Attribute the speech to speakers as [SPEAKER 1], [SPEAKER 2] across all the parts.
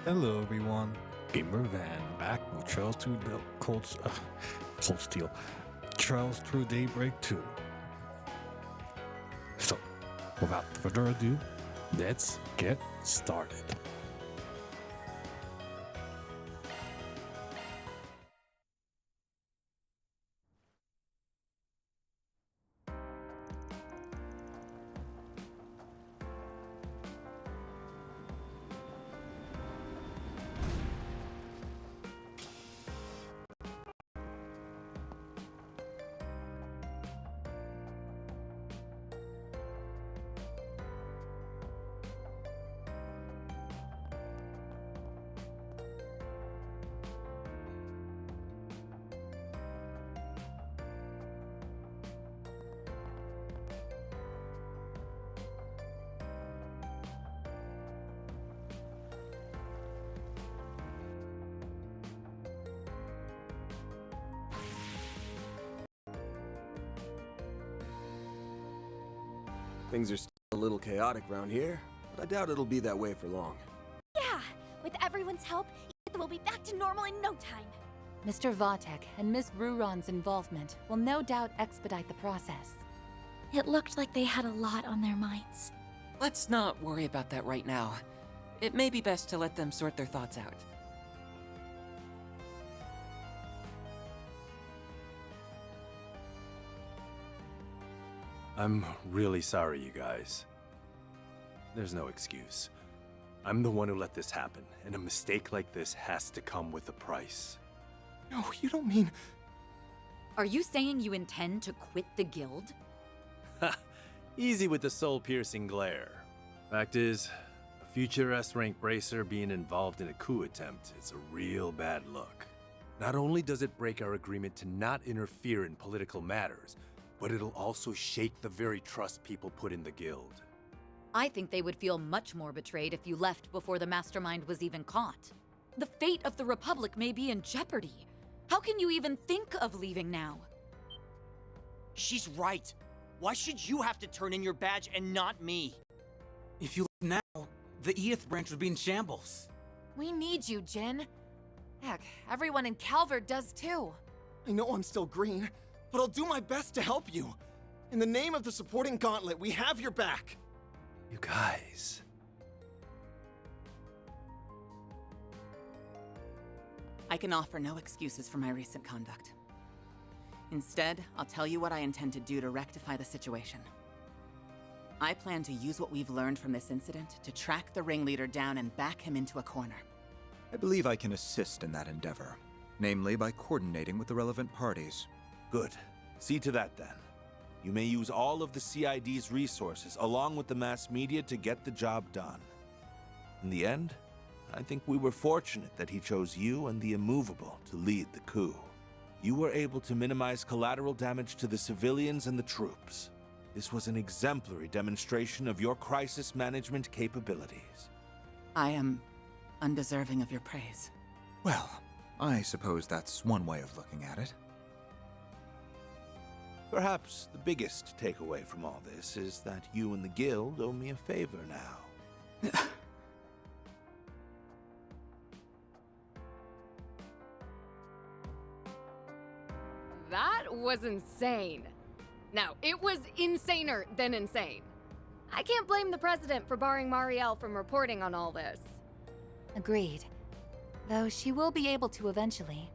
[SPEAKER 1] Hello everyone, GamerVan back with Cold Steel, Trails through Daybreak 2. So, without further ado, let's get started.
[SPEAKER 2] Things are still a little chaotic around here, but I doubt it'll be that way for long.
[SPEAKER 3] Yeah, with everyone's help, we'll be back to normal in no time.
[SPEAKER 4] Mr. Vatek and Miss Ruron's involvement will no doubt expedite the process.
[SPEAKER 3] It looked like they had a lot on their minds.
[SPEAKER 5] Let's not worry about that right now. It may be best to let them sort their thoughts out.
[SPEAKER 2] I'm really sorry, you guys. There's no excuse. I'm the one who let this happen, and a mistake like this has to come with a price.
[SPEAKER 6] No, you don't mean...
[SPEAKER 7] Are you saying you intend to quit the guild?
[SPEAKER 2] Ha! Easy with the soul-piercing glare. Fact is, a future S-rank bracer being involved in a coup attempt is a real bad look. Not only does it break our agreement to not interfere in political matters, but it'll also shake the very trust people put in the guild.
[SPEAKER 7] I think they would feel much more betrayed if you left before the mastermind was even caught. The fate of the Republic may be in jeopardy. How can you even think of leaving now?
[SPEAKER 8] She's right. Why should you have to turn in your badge and not me?
[SPEAKER 6] If you leave now, the Eoth branch would be in shambles.
[SPEAKER 4] We need you, Jin. Heck, everyone in Calvert does too.
[SPEAKER 6] I know I'm still green, but I'll do my best to help you. In the name of the supporting gauntlet, we have your back.
[SPEAKER 2] You guys...
[SPEAKER 5] I can offer no excuses for my recent conduct. Instead, I'll tell you what I intend to do to rectify the situation. I plan to use what we've learned from this incident to track the ringleader down and back him into a corner.
[SPEAKER 9] I believe I can assist in that endeavor, namely by coordinating with the relevant parties.
[SPEAKER 10] Good. See to that then. You may use all of the CID's resources along with the mass media to get the job done. In the end, I think we were fortunate that he chose you and the Immovable to lead the coup. You were able to minimize collateral damage to the civilians and the troops. This was an exemplary demonstration of your crisis management capabilities.
[SPEAKER 5] I am undeserving of your praise.
[SPEAKER 9] Well, I suppose that's one way of looking at it.
[SPEAKER 10] Perhaps the biggest takeaway from all this is that you and the guild owe me a favor now.
[SPEAKER 11] That was insane. No, it was insaner than insane. I can't blame the president for barring Marielle from reporting on all this.
[SPEAKER 4] Agreed. Though she will be able to eventually.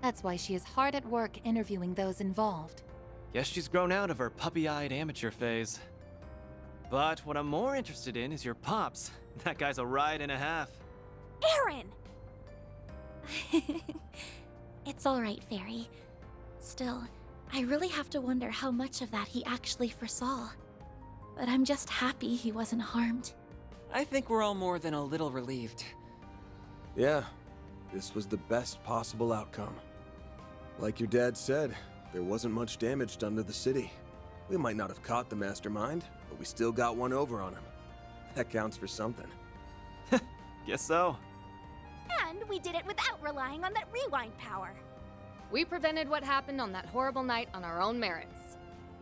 [SPEAKER 4] That's why she is hard at work interviewing those involved.
[SPEAKER 12] Guess she's grown out of her puppy-eyed amateur phase. But what I'm more interested in is your pops. That guy's a ride and a half.
[SPEAKER 3] Aaron! It's all right, Fairy. Still, I really have to wonder how much of that he actually foresaw. But I'm just happy he wasn't harmed.
[SPEAKER 5] I think we're all more than a little relieved.
[SPEAKER 2] Yeah, this was the best possible outcome. Like your dad said, there wasn't much damage done to the city. We might not have caught the mastermind, but we still got one over on him. That counts for something.
[SPEAKER 12] Guess so.
[SPEAKER 3] And we did it without relying on that rewind power.
[SPEAKER 11] We prevented what happened on that horrible night on our own merits.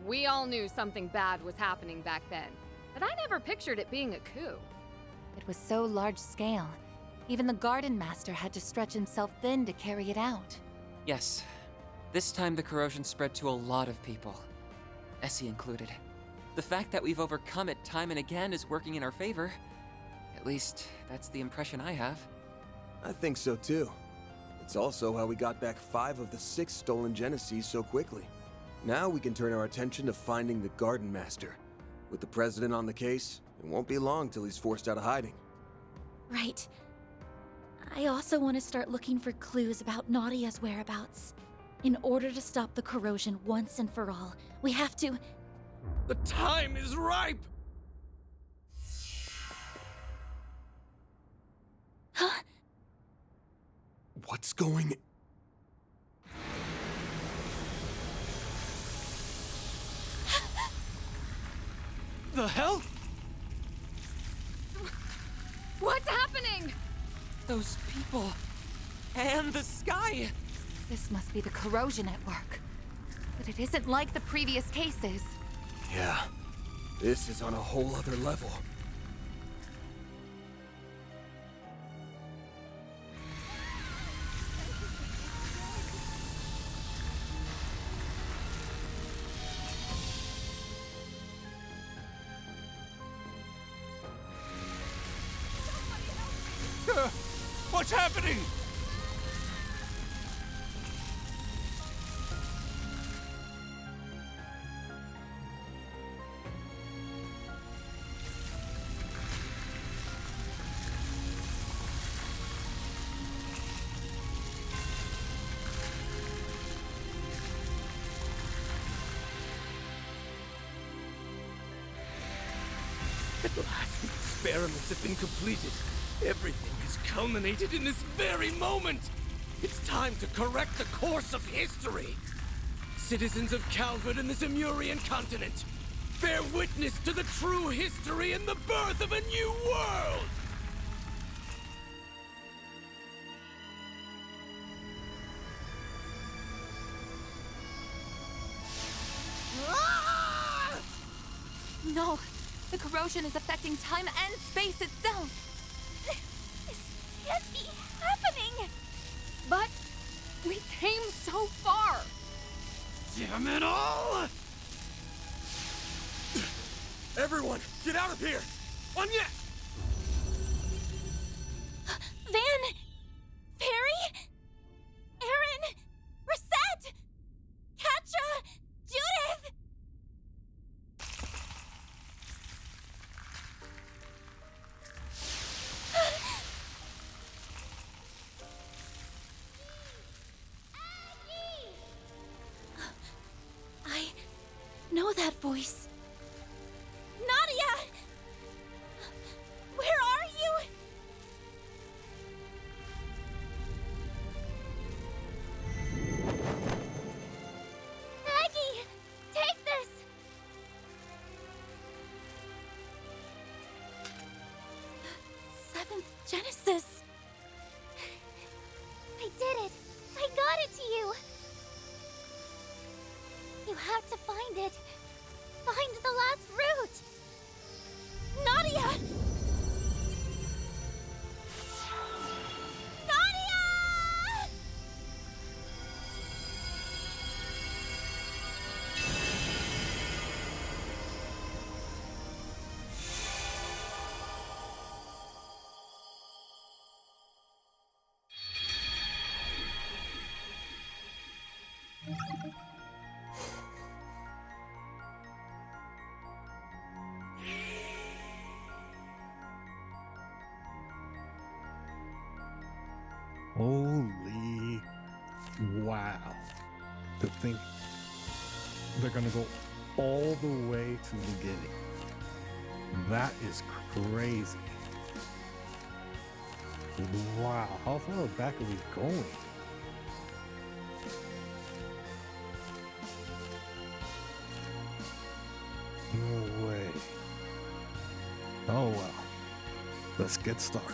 [SPEAKER 11] We all knew something bad was happening back then, but I never pictured it being a coup.
[SPEAKER 4] It was so large scale, Even the Garden Master had to stretch himself thin to carry it out.
[SPEAKER 13] Yes. This time the corrosion spread to a lot of people. Essie included. The fact that we've overcome it time and again is working in our favor. At least, that's the impression I have.
[SPEAKER 6] I think so too. It's also how we got back 5 of the 6 stolen Genesees so quickly. Now we can turn our attention to finding the Garden Master. With the President on the case, it won't be long till he's forced out of hiding.
[SPEAKER 3] Right. I also want to start looking for clues about Nadia's whereabouts. In order to stop the corrosion once and for all, we have to...
[SPEAKER 14] The time is ripe!
[SPEAKER 3] Huh?
[SPEAKER 6] What's going...
[SPEAKER 12] The hell?
[SPEAKER 11] What's happening?
[SPEAKER 13] Those people. And the sky!
[SPEAKER 4] This must be the corrosion at work. But it isn't like the previous cases.
[SPEAKER 6] Yeah, this is on a whole other level.
[SPEAKER 14] What's happening? At last, the experiments have been completed. Everything has culminated in this very moment. It's time to correct the course of history. Citizens of Calvert and the Zemurian continent, bear witness to the true history and the birth of a new world!
[SPEAKER 4] No! The corrosion is affecting time and space itself!
[SPEAKER 3] This can't be happening!
[SPEAKER 11] But we came so far!
[SPEAKER 14] Damn it all!
[SPEAKER 6] Everyone, get out of here! On yet!
[SPEAKER 3] Van! Perry! Aaron! Reset! Katja! Judith! I know that voice. Nadia! Where are you? Maggie! Take this! The 7th Genesis! I did it! I got it to you! You have to find it. Find the last route. Nadia! Nadia!
[SPEAKER 1] Holy wow. To think they're gonna go all the way to the beginning. That is crazy. Wow, how far back are we going? No way. Oh well. Let's get started.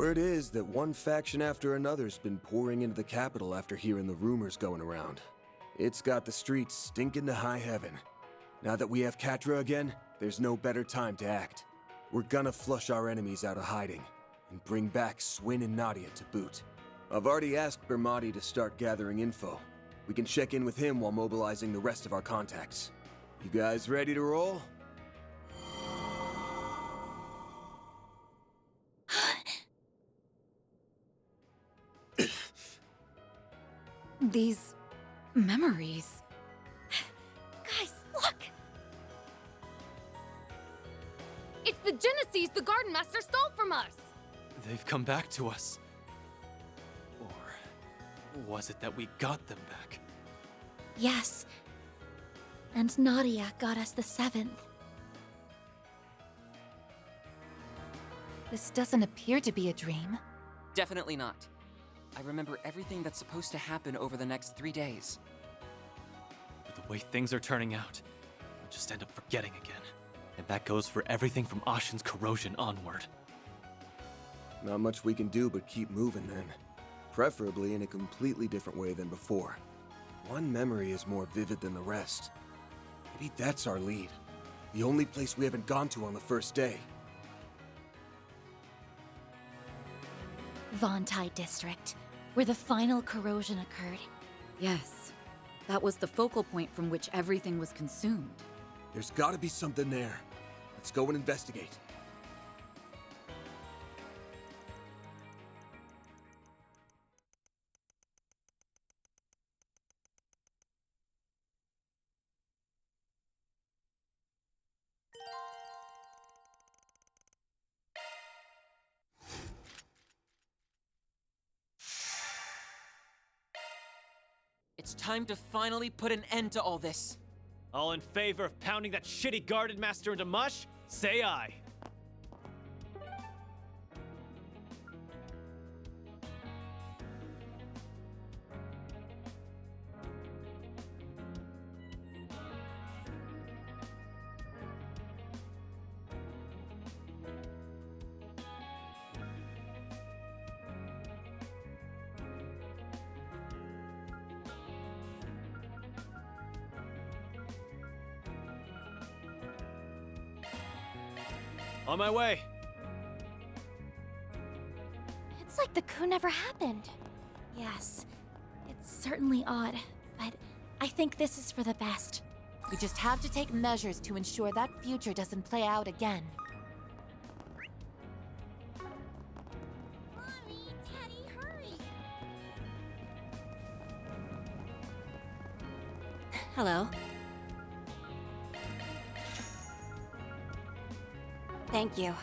[SPEAKER 6] Word is that one faction after another's been pouring into the capital after hearing the rumors going around. It's got the streets stinking to high heaven. Now that we have Catra again, there's no better time to act. We're gonna flush our enemies out of hiding, and bring back Swin and Nadia to boot. I've already asked Bermati to start gathering info. We can check in with him while mobilizing the rest of our contacts. You guys ready to roll?
[SPEAKER 7] These memories.
[SPEAKER 11] Guys, look! It's the Genesees the Garden Master stole from us!
[SPEAKER 12] They've come back to us. Or was it that we got them back?
[SPEAKER 3] Yes. And Nadia got us the 7th.
[SPEAKER 4] This doesn't appear to be a dream.
[SPEAKER 13] Definitely not. I remember everything that's supposed to happen over the next 3 days.
[SPEAKER 12] But the way things are turning out, I'll just end up forgetting again. And that goes for everything from Ashen's corrosion onward.
[SPEAKER 6] Not much we can do but keep moving then. Preferably in a completely different way than before. One memory is more vivid than the rest. Maybe that's our lead. The only place we haven't gone to on the first day.
[SPEAKER 3] Vontai District, where the final corrosion occurred.
[SPEAKER 7] Yes. That was the focal point from which everything was consumed.
[SPEAKER 6] There's gotta be something there. Let's go and investigate.
[SPEAKER 13] It's time to finally put an end to all this.
[SPEAKER 12] All in favor of pounding that shitty Garden Master into mush? Say aye. On my way.
[SPEAKER 3] It's like the coup never happened. Yes, it's certainly odd, but I think this is for the best.
[SPEAKER 4] We just have to take measures to ensure that future doesn't play out again.
[SPEAKER 3] Mommy, Daddy, hurry! Hello. Thank you.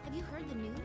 [SPEAKER 3] Have you heard the news?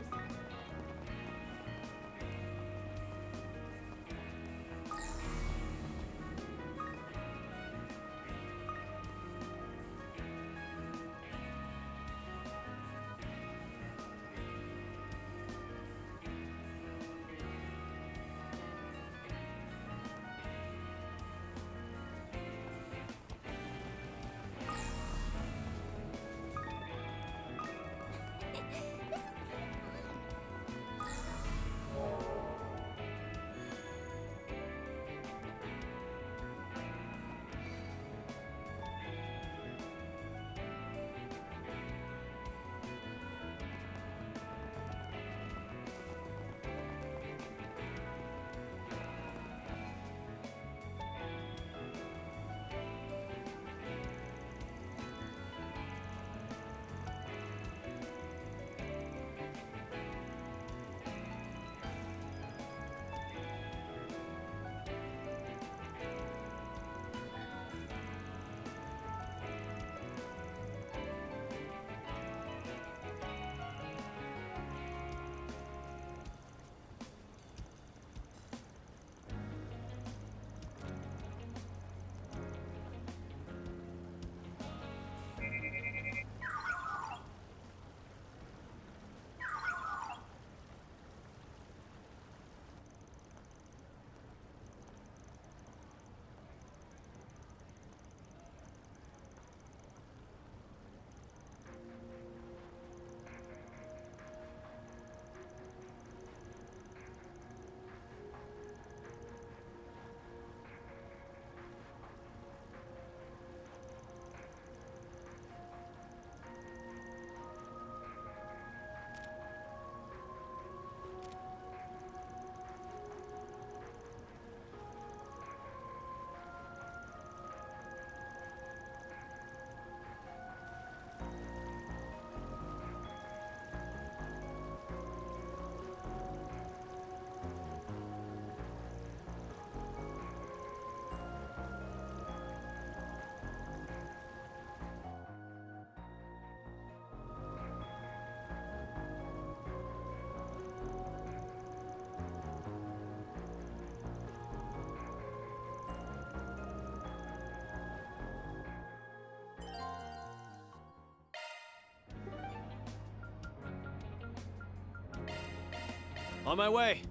[SPEAKER 12] On my way.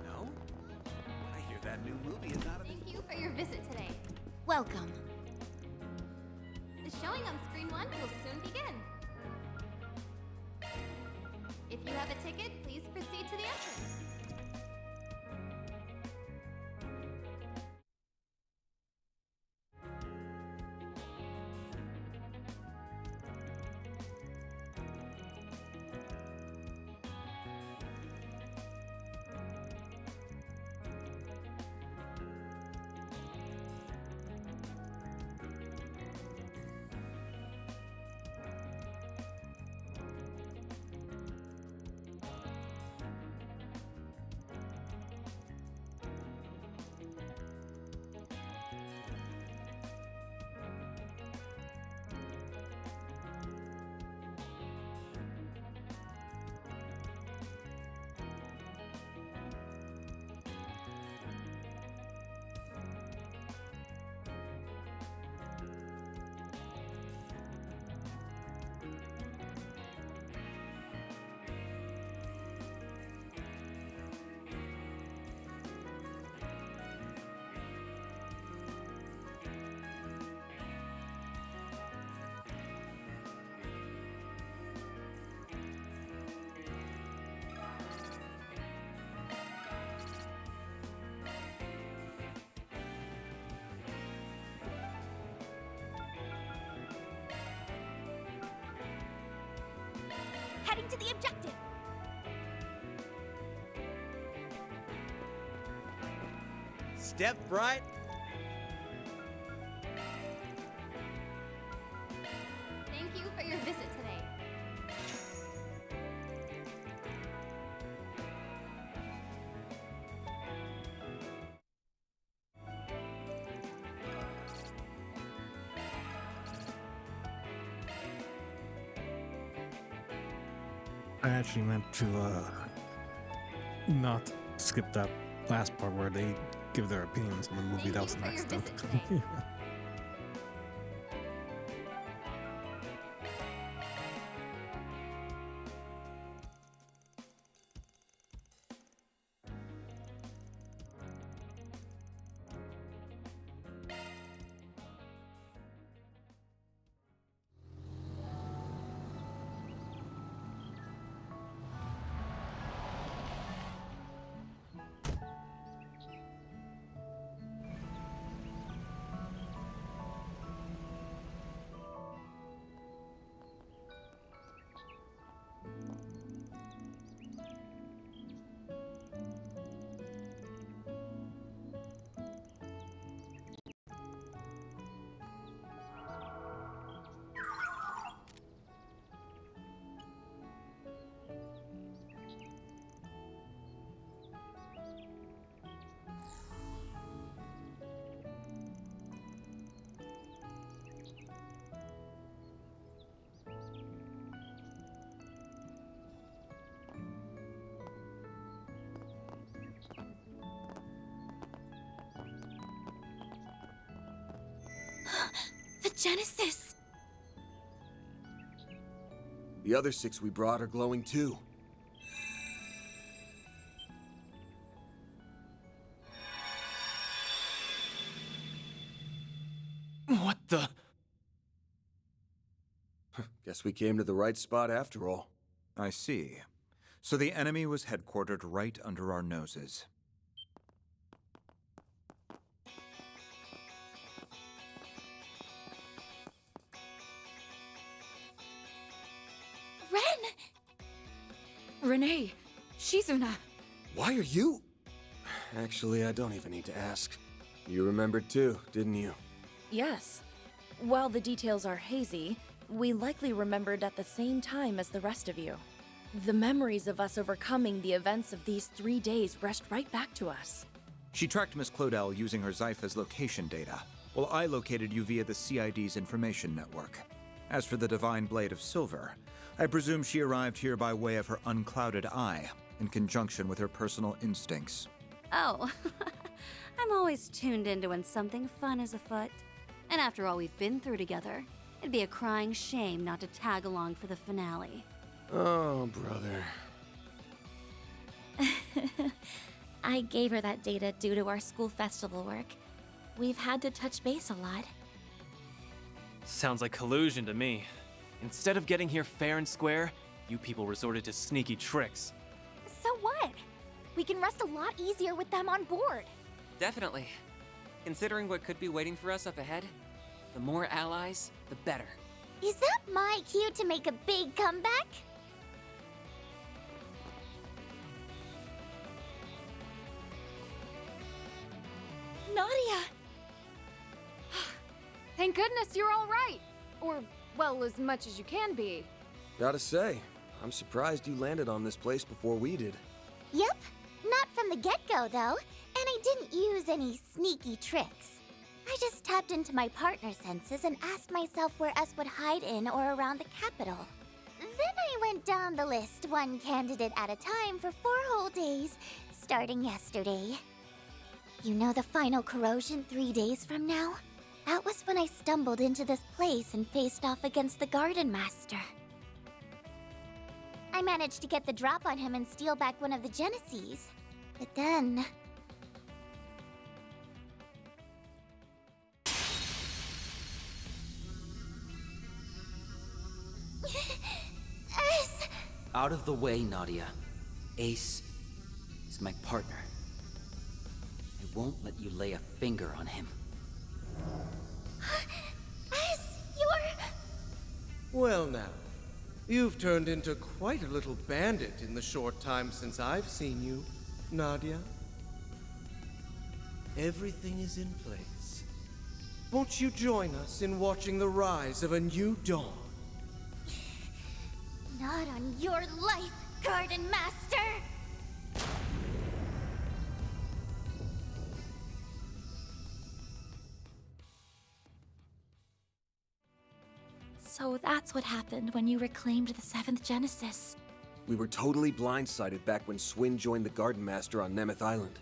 [SPEAKER 10] No? I hear that new movie is out of
[SPEAKER 15] Thank you for your visit today.
[SPEAKER 3] Welcome.
[SPEAKER 15] The showing on screen 1 will soon begin. If you have a ticket, please proceed to the entrance.
[SPEAKER 3] Heading to the objective.
[SPEAKER 8] Step right.
[SPEAKER 15] Thank you for your visit today.
[SPEAKER 1] I actually meant to not skip that last part where they give their opinions on the movie. That was an accident.
[SPEAKER 3] The Genesis!
[SPEAKER 6] The other 6 we brought are glowing too.
[SPEAKER 12] What the?
[SPEAKER 6] Guess we came to the right spot after all.
[SPEAKER 9] I see. So the enemy was headquartered right under our noses.
[SPEAKER 3] Ren!
[SPEAKER 7] Renee, Shizuna.
[SPEAKER 6] Why are you? Actually, I don't even need to ask. You remembered too, didn't you?
[SPEAKER 16] Yes. While the details are hazy, we likely remembered at the same time as the rest of you. The memories of us overcoming the events of these 3 days rushed right back to us.
[SPEAKER 9] She tracked Miss Clodell using her Zypha's location data, while I located you via the CID's information network. As for the Divine Blade of Silver, I presume she arrived here by way of her unclouded eye, in conjunction with her personal instincts.
[SPEAKER 17] Oh, I'm always tuned into when something fun is afoot. And after all we've been through together,
[SPEAKER 15] It'd be a crying shame not to tag along for the finale.
[SPEAKER 6] Oh, brother.
[SPEAKER 3] I gave her that data due to our school festival work. We've had to touch base a lot.
[SPEAKER 12] Sounds like collusion to me. Instead of getting here fair and square, you people resorted to sneaky tricks.
[SPEAKER 17] So what? We can rest a lot easier with them on board.
[SPEAKER 13] Definitely. Considering what could be waiting for us up ahead, the more allies, the better.
[SPEAKER 17] Is that my cue to make a big comeback?
[SPEAKER 11] Nadia! Thank goodness you're all right. Or, well, as much as you can be.
[SPEAKER 6] Gotta say, I'm surprised you landed on this place before we did.
[SPEAKER 17] Yep, not from the get-go though, and I didn't use any sneaky tricks. I just tapped into my partner senses and asked myself where us would hide in or around the capital. Then I went down the list, one candidate at a time for 4 whole days, starting yesterday. You know the final corrosion 3 days from now? That was when I stumbled into this place and faced off against the Garden Master. I managed to get the drop on him and steal back one of the Genesees. But then... Ace!
[SPEAKER 18] Out of the way, Nadia. Ace is my partner. I won't let you lay a finger on him.
[SPEAKER 17] Ace, you're...
[SPEAKER 14] Well now, you've turned into quite a little bandit in the short time since I've seen you, Nadia. Everything is in place. Won't you join us in watching the rise of a new dawn?
[SPEAKER 17] Not on your life, Garden Master!
[SPEAKER 3] So that's what happened when you reclaimed the 7th Genesis.
[SPEAKER 6] We were totally blindsided back when Swin joined the Garden Master on Nemeth Island.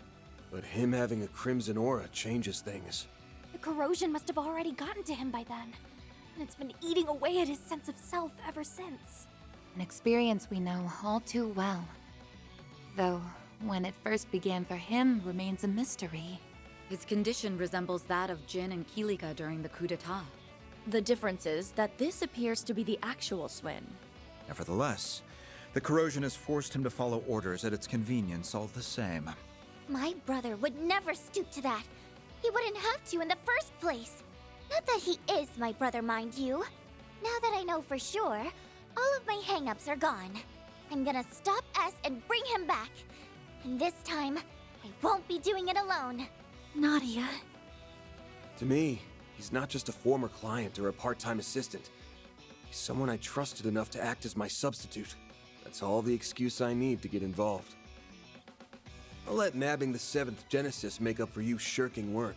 [SPEAKER 6] But him having a crimson aura changes things.
[SPEAKER 17] The corrosion must have already gotten to him by then, and it's been eating away at his sense of self ever since.
[SPEAKER 4] An experience we know all too well. Though, when it first began for him remains a mystery.
[SPEAKER 7] His condition resembles that of Jin and Kilika during the coup d'etat.
[SPEAKER 16] The difference is that this appears to be the actual Swin.
[SPEAKER 9] Nevertheless, the corrosion has forced him to follow orders at its convenience all the same.
[SPEAKER 17] My brother would never stoop to that. He wouldn't have to in the first place. Not that he is my brother, mind you. Now that I know for sure, all of my hang-ups are gone. I'm gonna stop S and bring him back. And this time, I won't be doing it alone.
[SPEAKER 3] Nadia.
[SPEAKER 6] To me, he's not just a former client or a part-time assistant. He's someone I trusted enough to act as my substitute. That's all the excuse I need to get involved. I'll let nabbing the 7th Genesis make up for you shirking work.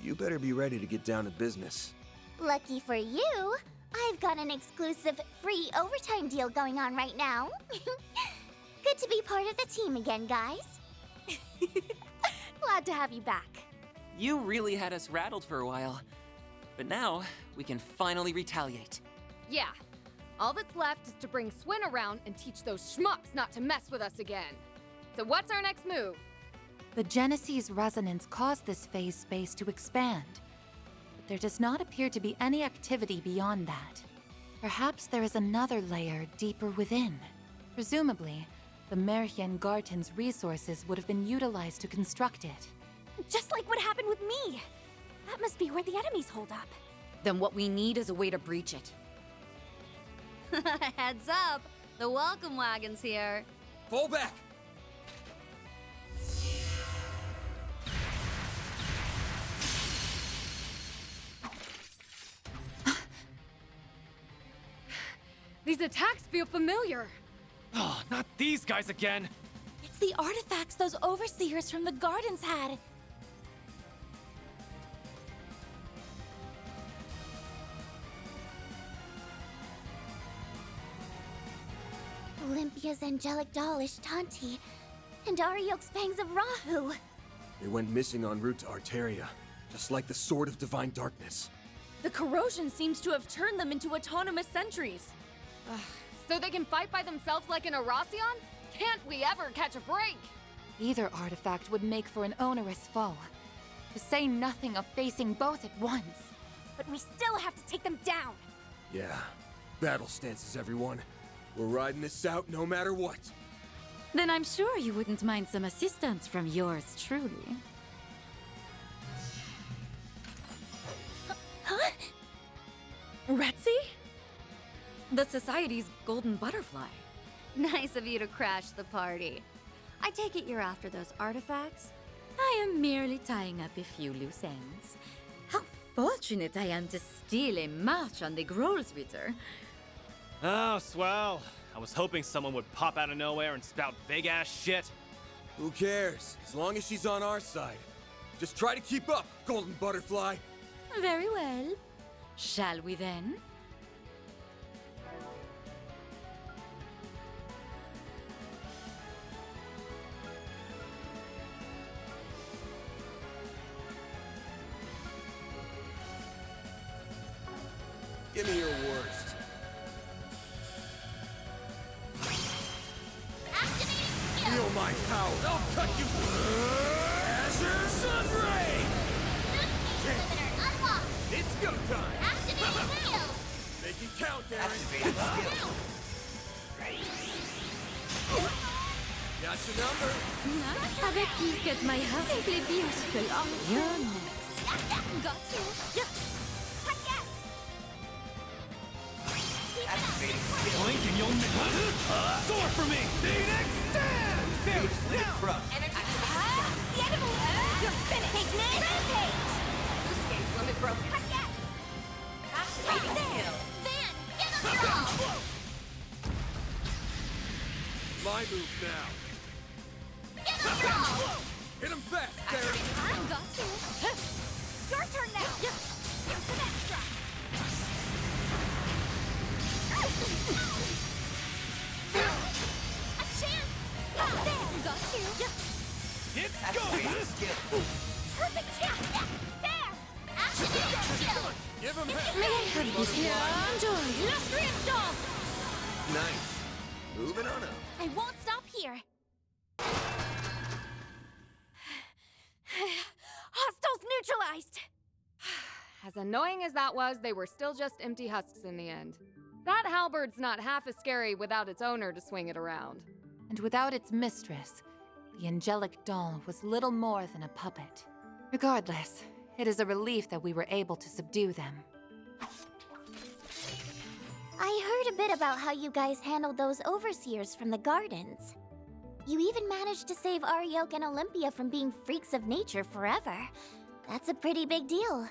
[SPEAKER 6] You better be ready to get down to business.
[SPEAKER 17] Lucky for you, I've got an exclusive free overtime deal going on right now. Good to be part of the team again, guys. Glad to have you back.
[SPEAKER 13] You really had us rattled for a while. But now, we can finally retaliate.
[SPEAKER 11] Yeah. All that's left is to bring Swin around and teach those schmucks not to mess with us again. So what's our next move?
[SPEAKER 4] The Genesee's resonance caused this phase space to expand. But there does not appear to be any activity beyond that. Perhaps there is another layer deeper within. Presumably, the Merhien Garten's resources would have been utilized to construct it.
[SPEAKER 17] Just like what happened with me. That must be where the enemies hold up.
[SPEAKER 7] Then what we need is a way to breach it.
[SPEAKER 15] Heads up! The welcome wagon's here.
[SPEAKER 6] Fall back!
[SPEAKER 11] These attacks feel familiar.
[SPEAKER 12] Oh, not these guys again!
[SPEAKER 3] It's the artifacts those overseers from the gardens had.
[SPEAKER 17] Olympia's angelic doll Ishtanti, and Ariok's fangs of Rahu.
[SPEAKER 6] They went missing en route to Arteria, just like the Sword of Divine Darkness.
[SPEAKER 16] The corrosion seems to have turned them into autonomous sentries.
[SPEAKER 11] So they can fight by themselves like an Erasion? Can't we ever catch a break?
[SPEAKER 4] Either artifact would make for an onerous foe. To say nothing of facing both at once.
[SPEAKER 16] But we still have to take them down.
[SPEAKER 6] Yeah. Battle stances, everyone. We're riding this out no matter what.
[SPEAKER 7] Then I'm sure you wouldn't mind some assistance from yours truly.
[SPEAKER 16] Huh? Retzi?
[SPEAKER 7] The Society's golden butterfly. Nice of you to crash the party. I take it you're after those artifacts? I am merely tying up a few loose ends. How fortunate I am to steal a march on the Grolsritter.
[SPEAKER 12] Oh, swell. I was hoping someone would pop out of nowhere and spout big-ass shit.
[SPEAKER 6] Who cares? As long as she's on our side. Just try to keep up, Golden Butterfly.
[SPEAKER 7] Very well. Shall we then?
[SPEAKER 6] Give me your worst. Feel my power. I'll cut you. Azure Sunray. It's go time. Make it count, Aaron. Got your number.
[SPEAKER 7] Have a peek at my house. Simply beautiful. Oh, you're next.
[SPEAKER 16] Got you. Yeah.
[SPEAKER 12] Blink and you'll miss. Soar for me! Phoenix stand! There, down!
[SPEAKER 16] Energy. The edible. You're finished. Take me. Rampage. Loose gauge limit broken. Cut gas. Activating skill. Van, get a draw.
[SPEAKER 6] My move now.
[SPEAKER 16] Get a draw.
[SPEAKER 6] Hit him fast, Derek.
[SPEAKER 16] I got you. Your turn now. Here's some extra. A chance! There! Got you!
[SPEAKER 12] It's going!
[SPEAKER 16] Perfect chance! There! Activate!
[SPEAKER 6] Give him hell!
[SPEAKER 16] May I have this here? Enjoy! Illustrious dog!
[SPEAKER 6] Nice. Moving on up.
[SPEAKER 17] I won't stop here.
[SPEAKER 16] Hostiles neutralized!
[SPEAKER 11] As annoying as that was, they were still just empty husks in the end. That halberd's not half as scary without its owner to swing it around.
[SPEAKER 4] And without its mistress, the angelic doll was little more than a puppet. Regardless, it is a relief that we were able to subdue them.
[SPEAKER 17] I heard a bit about how you guys handled those overseers from the gardens. You even managed to save Ariok and Olympia from being freaks of nature forever. That's a pretty big deal.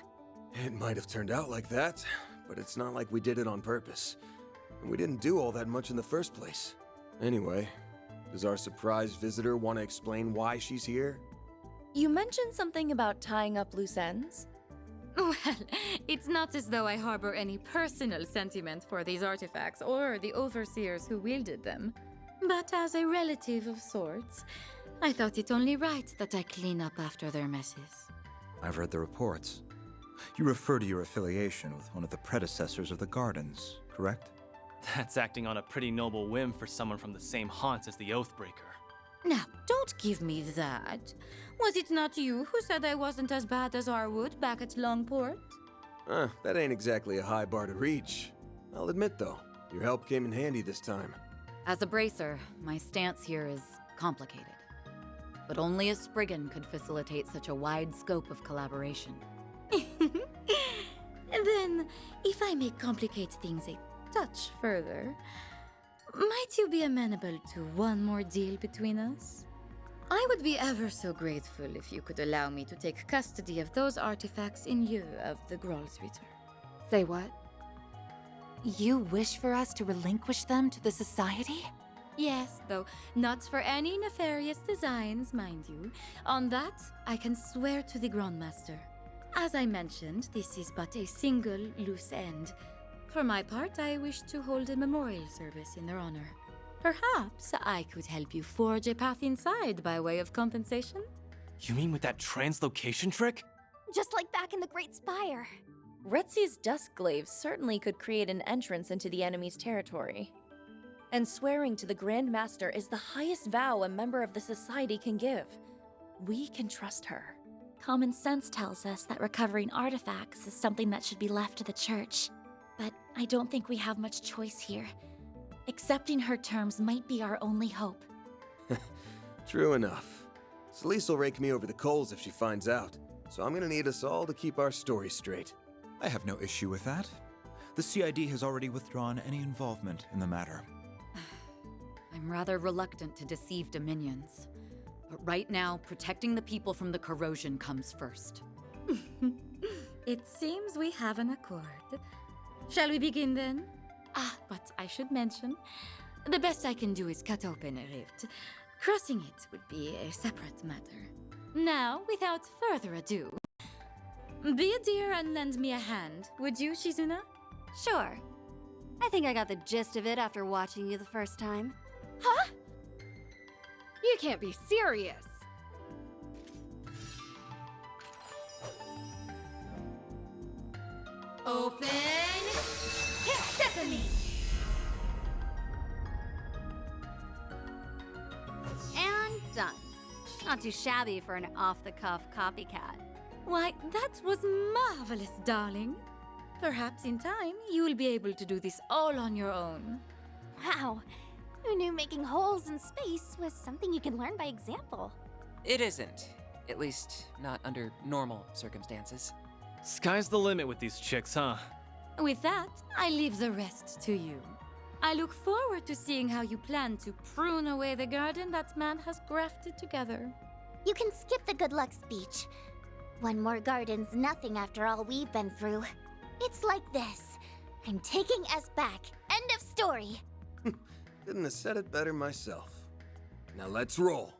[SPEAKER 6] It might have turned out like that, but it's not like we did it on purpose. And we didn't do all that much in the first place. Anyway, does our surprise visitor want to explain why she's here?
[SPEAKER 16] You mentioned something about tying up loose ends?
[SPEAKER 7] Well, it's not as though I harbor any personal sentiment for these artifacts or the overseers who wielded them. But as a relative of sorts, I thought it only right that I clean up after their messes.
[SPEAKER 9] I've read the reports. You refer to your affiliation with one of the predecessors of the Gardens, correct?
[SPEAKER 12] That's acting on a pretty noble whim for someone from the same haunts as the Oathbreaker.
[SPEAKER 7] Now, don't give me that. Was it not you who said I wasn't as bad as Arwood back at Longport?
[SPEAKER 6] That ain't exactly a high bar to reach. I'll admit, though, your help came in handy this time.
[SPEAKER 7] As a bracer, my stance here is complicated. But only a Spriggan could facilitate such a wide scope of collaboration. Then, if I may complicate things a touch further, might you be amenable to one more deal between us? I would be ever so grateful if you could allow me to take custody of those artifacts in lieu of the Grolsritter. Say what?
[SPEAKER 4] You wish for us to relinquish them to the Society?
[SPEAKER 7] Yes, though not for any nefarious designs, mind you. On that, I can swear to the Grandmaster. As I mentioned, this is but a single loose end. For my part, I wish to hold a memorial service in their honor. Perhaps I could help you forge a path inside by way of compensation?
[SPEAKER 12] You mean with that translocation trick?
[SPEAKER 16] Just like back in the Great Spire. Retzi's Duskglaive certainly could create an entrance into the enemy's territory. And swearing to the Grand Master is the highest vow a member of the Society can give. We can trust her.
[SPEAKER 3] Common sense tells us that recovering artifacts is something that should be left to the Church. But I don't think we have much choice here. Accepting her terms might be our only hope.
[SPEAKER 6] True enough. Celeste will rake me over the coals if she finds out, so I'm gonna need us all to keep our story straight.
[SPEAKER 9] I have no issue with that. The CID has already withdrawn any involvement in the matter.
[SPEAKER 7] I'm rather reluctant to deceive Dominions. But right now, protecting the people from the corrosion comes first. It seems we have an accord. Shall we begin then? But I should mention, the best I can do is cut open a rift. Crossing it would be a separate matter. Now, without further ado, be a dear and lend me a hand, would you, Shizuna?
[SPEAKER 15] Sure. I think I got the gist of it after watching you the first time.
[SPEAKER 11] Huh? You can't be serious.
[SPEAKER 15] Open! Hit sesame! And done. Not too shabby for an off-the-cuff copycat.
[SPEAKER 7] Why, that was marvelous, darling. Perhaps in time, you will be able to do this all on your own.
[SPEAKER 17] Wow. Who knew making holes in space was something you can learn by example?
[SPEAKER 13] It isn't. At least, not under normal circumstances.
[SPEAKER 12] Sky's the limit with these chicks, huh?
[SPEAKER 7] With that, I leave the rest to you. I look forward to seeing how you plan to prune away the garden that man has grafted together.
[SPEAKER 17] You can skip the good luck speech. One more garden's nothing after all we've been through. It's like this. I'm taking us back. End of story.
[SPEAKER 6] Couldn't have said it better myself. Now let's roll.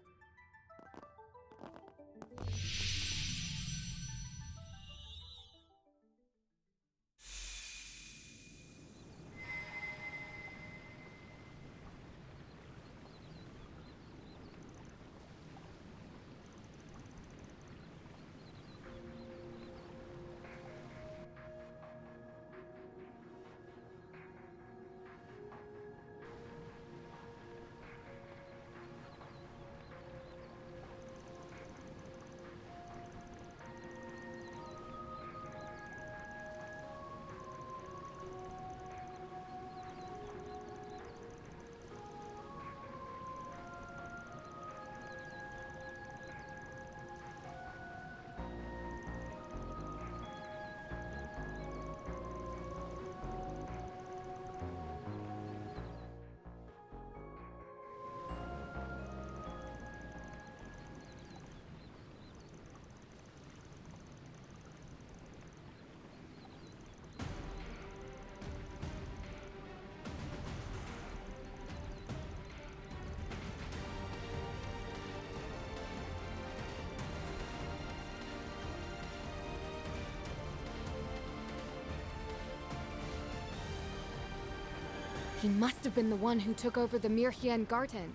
[SPEAKER 11] He must have been the one who took over the Mirhien Garden.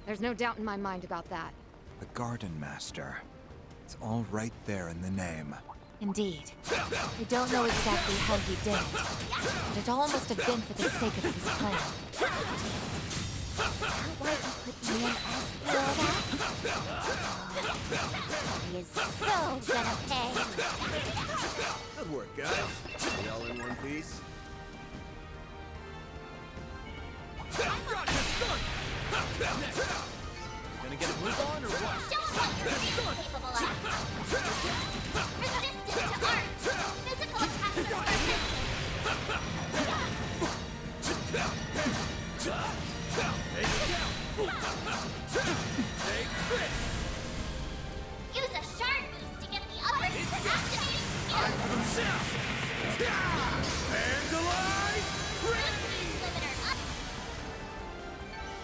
[SPEAKER 11] There's no doubt in my mind about that.
[SPEAKER 9] The Garden Master. It's all right there in the name.
[SPEAKER 4] Indeed. I don't know exactly how he did it, but it all must have been for the sake of his plan.
[SPEAKER 17] Why you put me in after all that? He is so gonna pay.
[SPEAKER 6] Good work, guys. We all in one piece?
[SPEAKER 12] Gonna get a move on or what?
[SPEAKER 17] Show him what you're really capable of. Resistance to art. Physical attacks are forbidden. Use a shard boost to get the others to activating skills.
[SPEAKER 14] Hands alive!
[SPEAKER 17] Limiter up.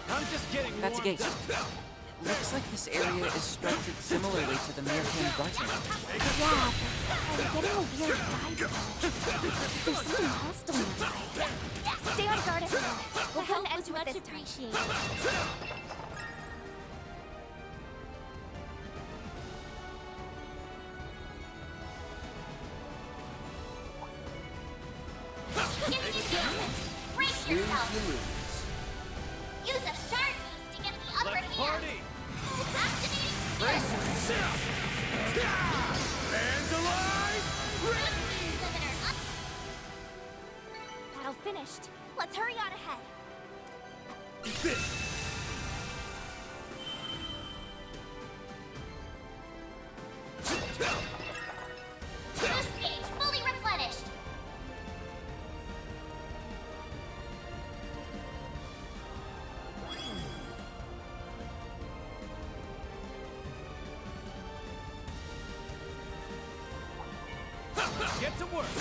[SPEAKER 12] I'm just getting
[SPEAKER 13] That's a gate.
[SPEAKER 12] warmed up.
[SPEAKER 13] Looks like this area is structured similarly to the Mirhien Garden.
[SPEAKER 17] Yeah, but I'm getting a weird vibe. There's something hostile nearby. Stay on guard everyone. We'll put an end to it this time. yourself. Use a shard boost to get the upper hand.
[SPEAKER 12] Party!
[SPEAKER 17] Activating
[SPEAKER 14] Brace yourself! Hands alive!
[SPEAKER 17] limiter. Battle finished. Let's hurry on ahead. Boost gauge fully replenished.
[SPEAKER 12] Get to work!
[SPEAKER 17] Don't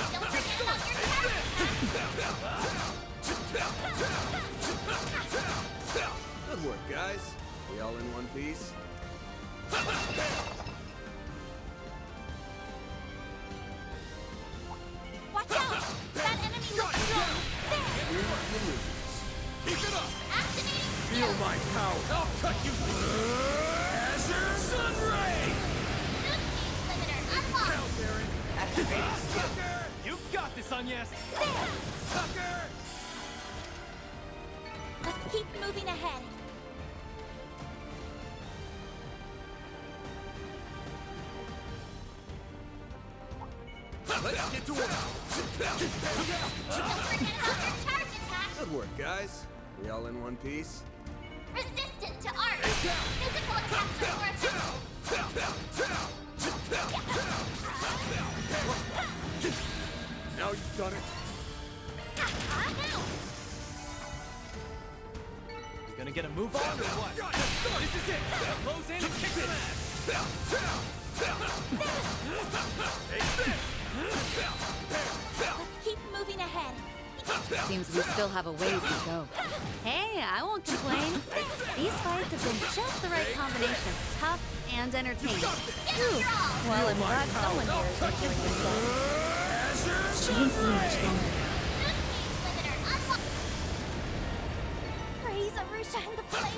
[SPEAKER 17] forget about your
[SPEAKER 6] Good work, guys. We all in one piece?
[SPEAKER 17] Watch out! That enemy looks strong. There!
[SPEAKER 14] Keep it up!
[SPEAKER 17] Activating
[SPEAKER 14] Feel my power! I'll cut you! Azure Sunray!
[SPEAKER 17] limiter unlocked.
[SPEAKER 14] Sucker!
[SPEAKER 12] You've got this, Agnes!
[SPEAKER 14] Sucker!
[SPEAKER 17] Let's keep moving ahead.
[SPEAKER 14] Let's get to work!
[SPEAKER 17] Don't forget about your charge attack.
[SPEAKER 6] Good work, guys. We all in one piece?
[SPEAKER 17] Resistant to art. Physical attacks are more effective.
[SPEAKER 14] Now you've done it.
[SPEAKER 12] You gonna get a move on or what? This is it! Close in and kick some ass!
[SPEAKER 17] Let's keep moving ahead.
[SPEAKER 15] Seems we still have a ways to go. Hey, I won't complain. These fights have been just the right combination of tough and entertaining.
[SPEAKER 16] Phew. Well, I'm glad someone here is enjoying themselves. Shouldn't be much longer.
[SPEAKER 17] Limiter unlocked. Praise Arusha and the flames.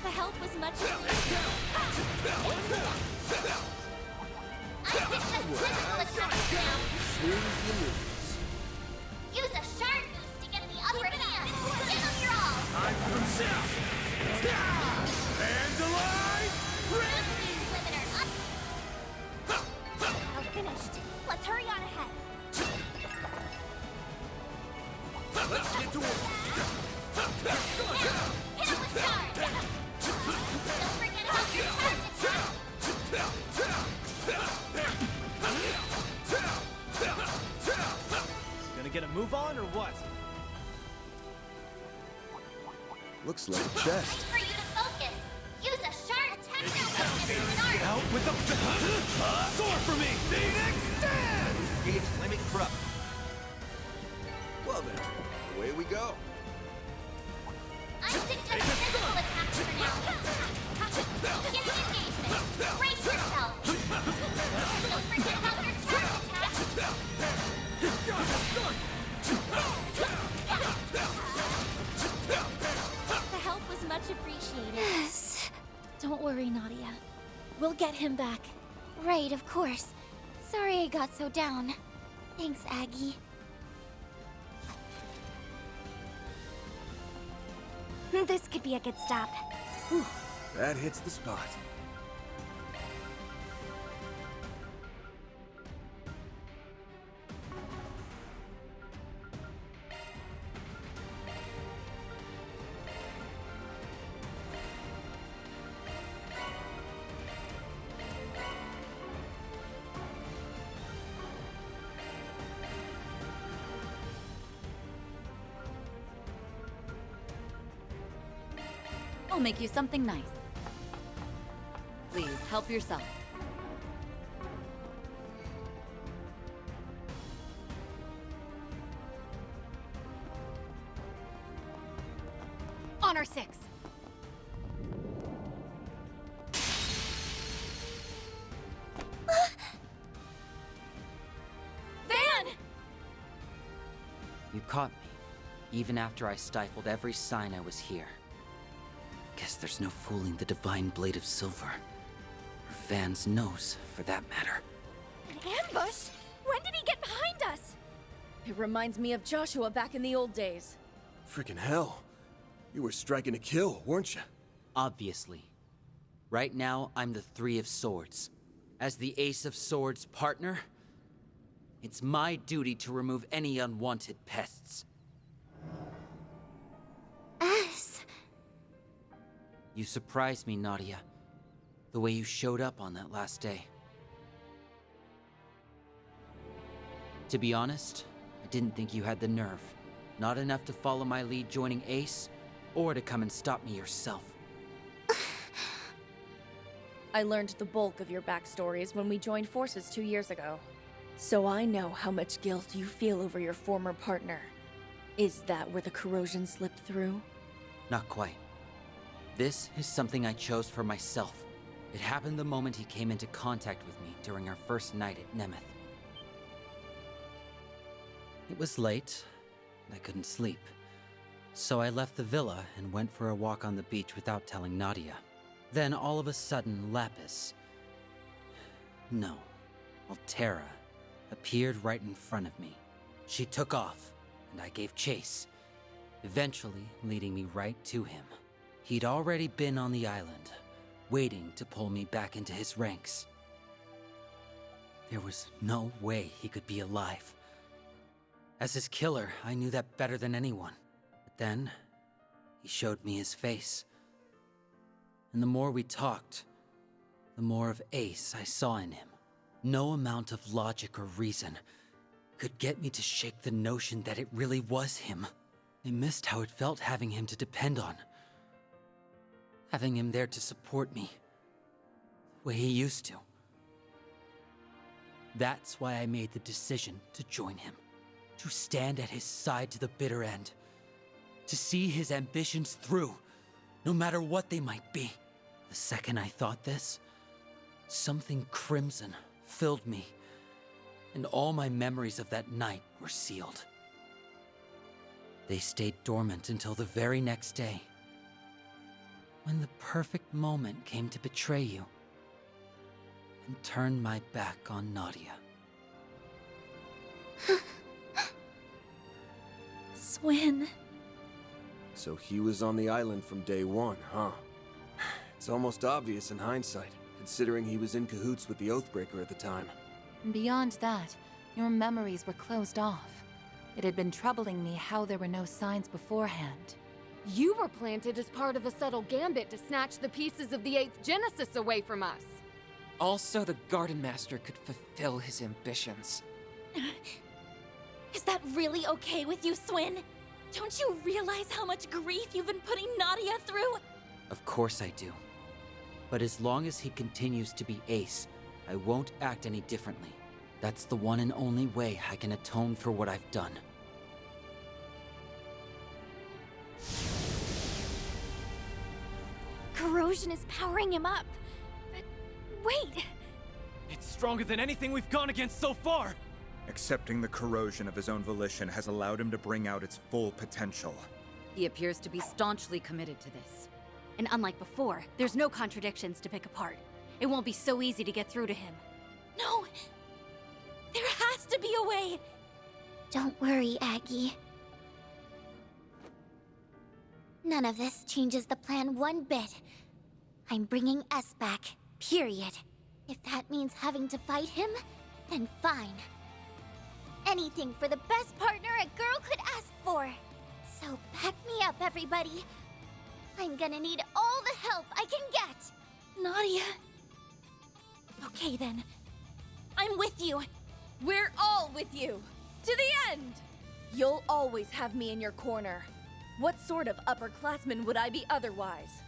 [SPEAKER 17] The help was much appreciated. I think the physical attacks now. Use a shard boost to get the upper hand. Give them your all.
[SPEAKER 14] I'm himself! Hands alive!
[SPEAKER 17] Limiter Battle finished. Let's hurry on ahead.
[SPEAKER 14] Let's get to work!
[SPEAKER 17] Hit him with charge. Don't forget about your charge attack.
[SPEAKER 12] Gonna get a move on or what?
[SPEAKER 6] Looks like a chest.
[SPEAKER 17] For you to focus. Use a shard attack now.
[SPEAKER 12] Out with the... Soar for me! Extend!
[SPEAKER 18] Gauge limit corrupt.
[SPEAKER 6] Well then, away we go.
[SPEAKER 17] I suggest physical attacks for now. Beginning engagement. Brace yourself. Don't forget about your charge attack. The help was much appreciated.
[SPEAKER 3] Yes. Don't worry, Nadia. We'll get him back.
[SPEAKER 17] Right, of course. Sorry I got so down. Thanks, Aggie. This could be a good stop.
[SPEAKER 6] Whew, that hits the spot.
[SPEAKER 15] I'll make you something nice. Please, help yourself. Honor 6.
[SPEAKER 17] Van!
[SPEAKER 18] You caught me, even after I stifled every sign I was here. Guess there's no fooling the divine blade of silver. Or Van's nose, for that matter.
[SPEAKER 17] An
[SPEAKER 16] ambush? When did he get behind us? It reminds me of Joshua back in the old days.
[SPEAKER 6] Freaking hell. You were striking to kill, weren't you?
[SPEAKER 18] Obviously. Right now, I'm the Three of Swords. As the Ace of Swords partner, it's my duty to remove any unwanted pests.
[SPEAKER 17] Us?
[SPEAKER 18] You surprised me, Nadia. The way you showed up on that last day. To be honest, I didn't think you had the nerve. Not enough to follow my lead joining Ace, or to come and stop me yourself.
[SPEAKER 16] I learned the bulk of your backstories when we joined forces 2 years ago. So I know how much guilt you feel over your former partner. Is that where the corrosion slipped through?
[SPEAKER 18] Not quite. This is something I chose for myself. It happened the moment he came into contact with me during our first night at Nemeth. It was late, and I couldn't sleep. So I left the villa and went for a walk on the beach without telling Nadia. Then all of a sudden, Altera, appeared right in front of me. She took off, and I gave chase, eventually leading me right to him. He'd already been on the island, waiting to pull me back into his ranks. There was no way he could be alive. As his killer, I knew that better than anyone. But then, he showed me his face. And the more we talked, the more of Ace I saw in him. No amount of logic or reason could get me to shake the notion that it really was him. I missed how it felt having him to depend on. Having him there to support me, the way he used to. That's why I made the decision to join him. To stand at his side to the bitter end. To see his ambitions through, no matter what they might be. The second I thought this, something crimson filled me, and all my memories of that night were sealed. They stayed dormant until the very next day, when the perfect moment came to betray you, and turn my back on Nadia.
[SPEAKER 3] Swin.
[SPEAKER 6] So he was on the island from day one, huh? It's almost obvious in hindsight, considering he was in cahoots with the Oathbreaker at the time.
[SPEAKER 4] Beyond that, your memories were closed off. It had been troubling me how there were no signs beforehand.
[SPEAKER 11] You were planted as part of a subtle gambit to snatch the pieces of the 8th Genesis away from us.
[SPEAKER 13] Also, the Garden Master could fulfill his ambitions.
[SPEAKER 3] Is that really okay with you, Swin? Don't you realize how much grief you've been putting Nadia through?
[SPEAKER 18] Of course I do. But as long as he continues to be Ace, I won't act any differently. That's the one and only way I can atone for what I've done.
[SPEAKER 3] Corrosion is powering him up. But wait!
[SPEAKER 12] It's stronger than anything we've gone against so far!
[SPEAKER 9] Accepting the corrosion of his own volition has allowed him to bring out its full potential.
[SPEAKER 15] He appears to be staunchly committed to this. And unlike before, there's no contradictions to pick apart. It won't be so easy to get through to him.
[SPEAKER 3] No! There has to be a way!
[SPEAKER 17] Don't worry, Aggie. None of this changes the plan one bit. I'm bringing S back, period. If that means having to fight him, then fine. Anything for the best partner a girl could ask for. So back me up, everybody. I'm gonna need all the help I can get.
[SPEAKER 3] Nadia. Okay then. I'm with you.
[SPEAKER 16] We're all with you. To the end. You'll always have me in your corner. What sort of upperclassman would I be otherwise?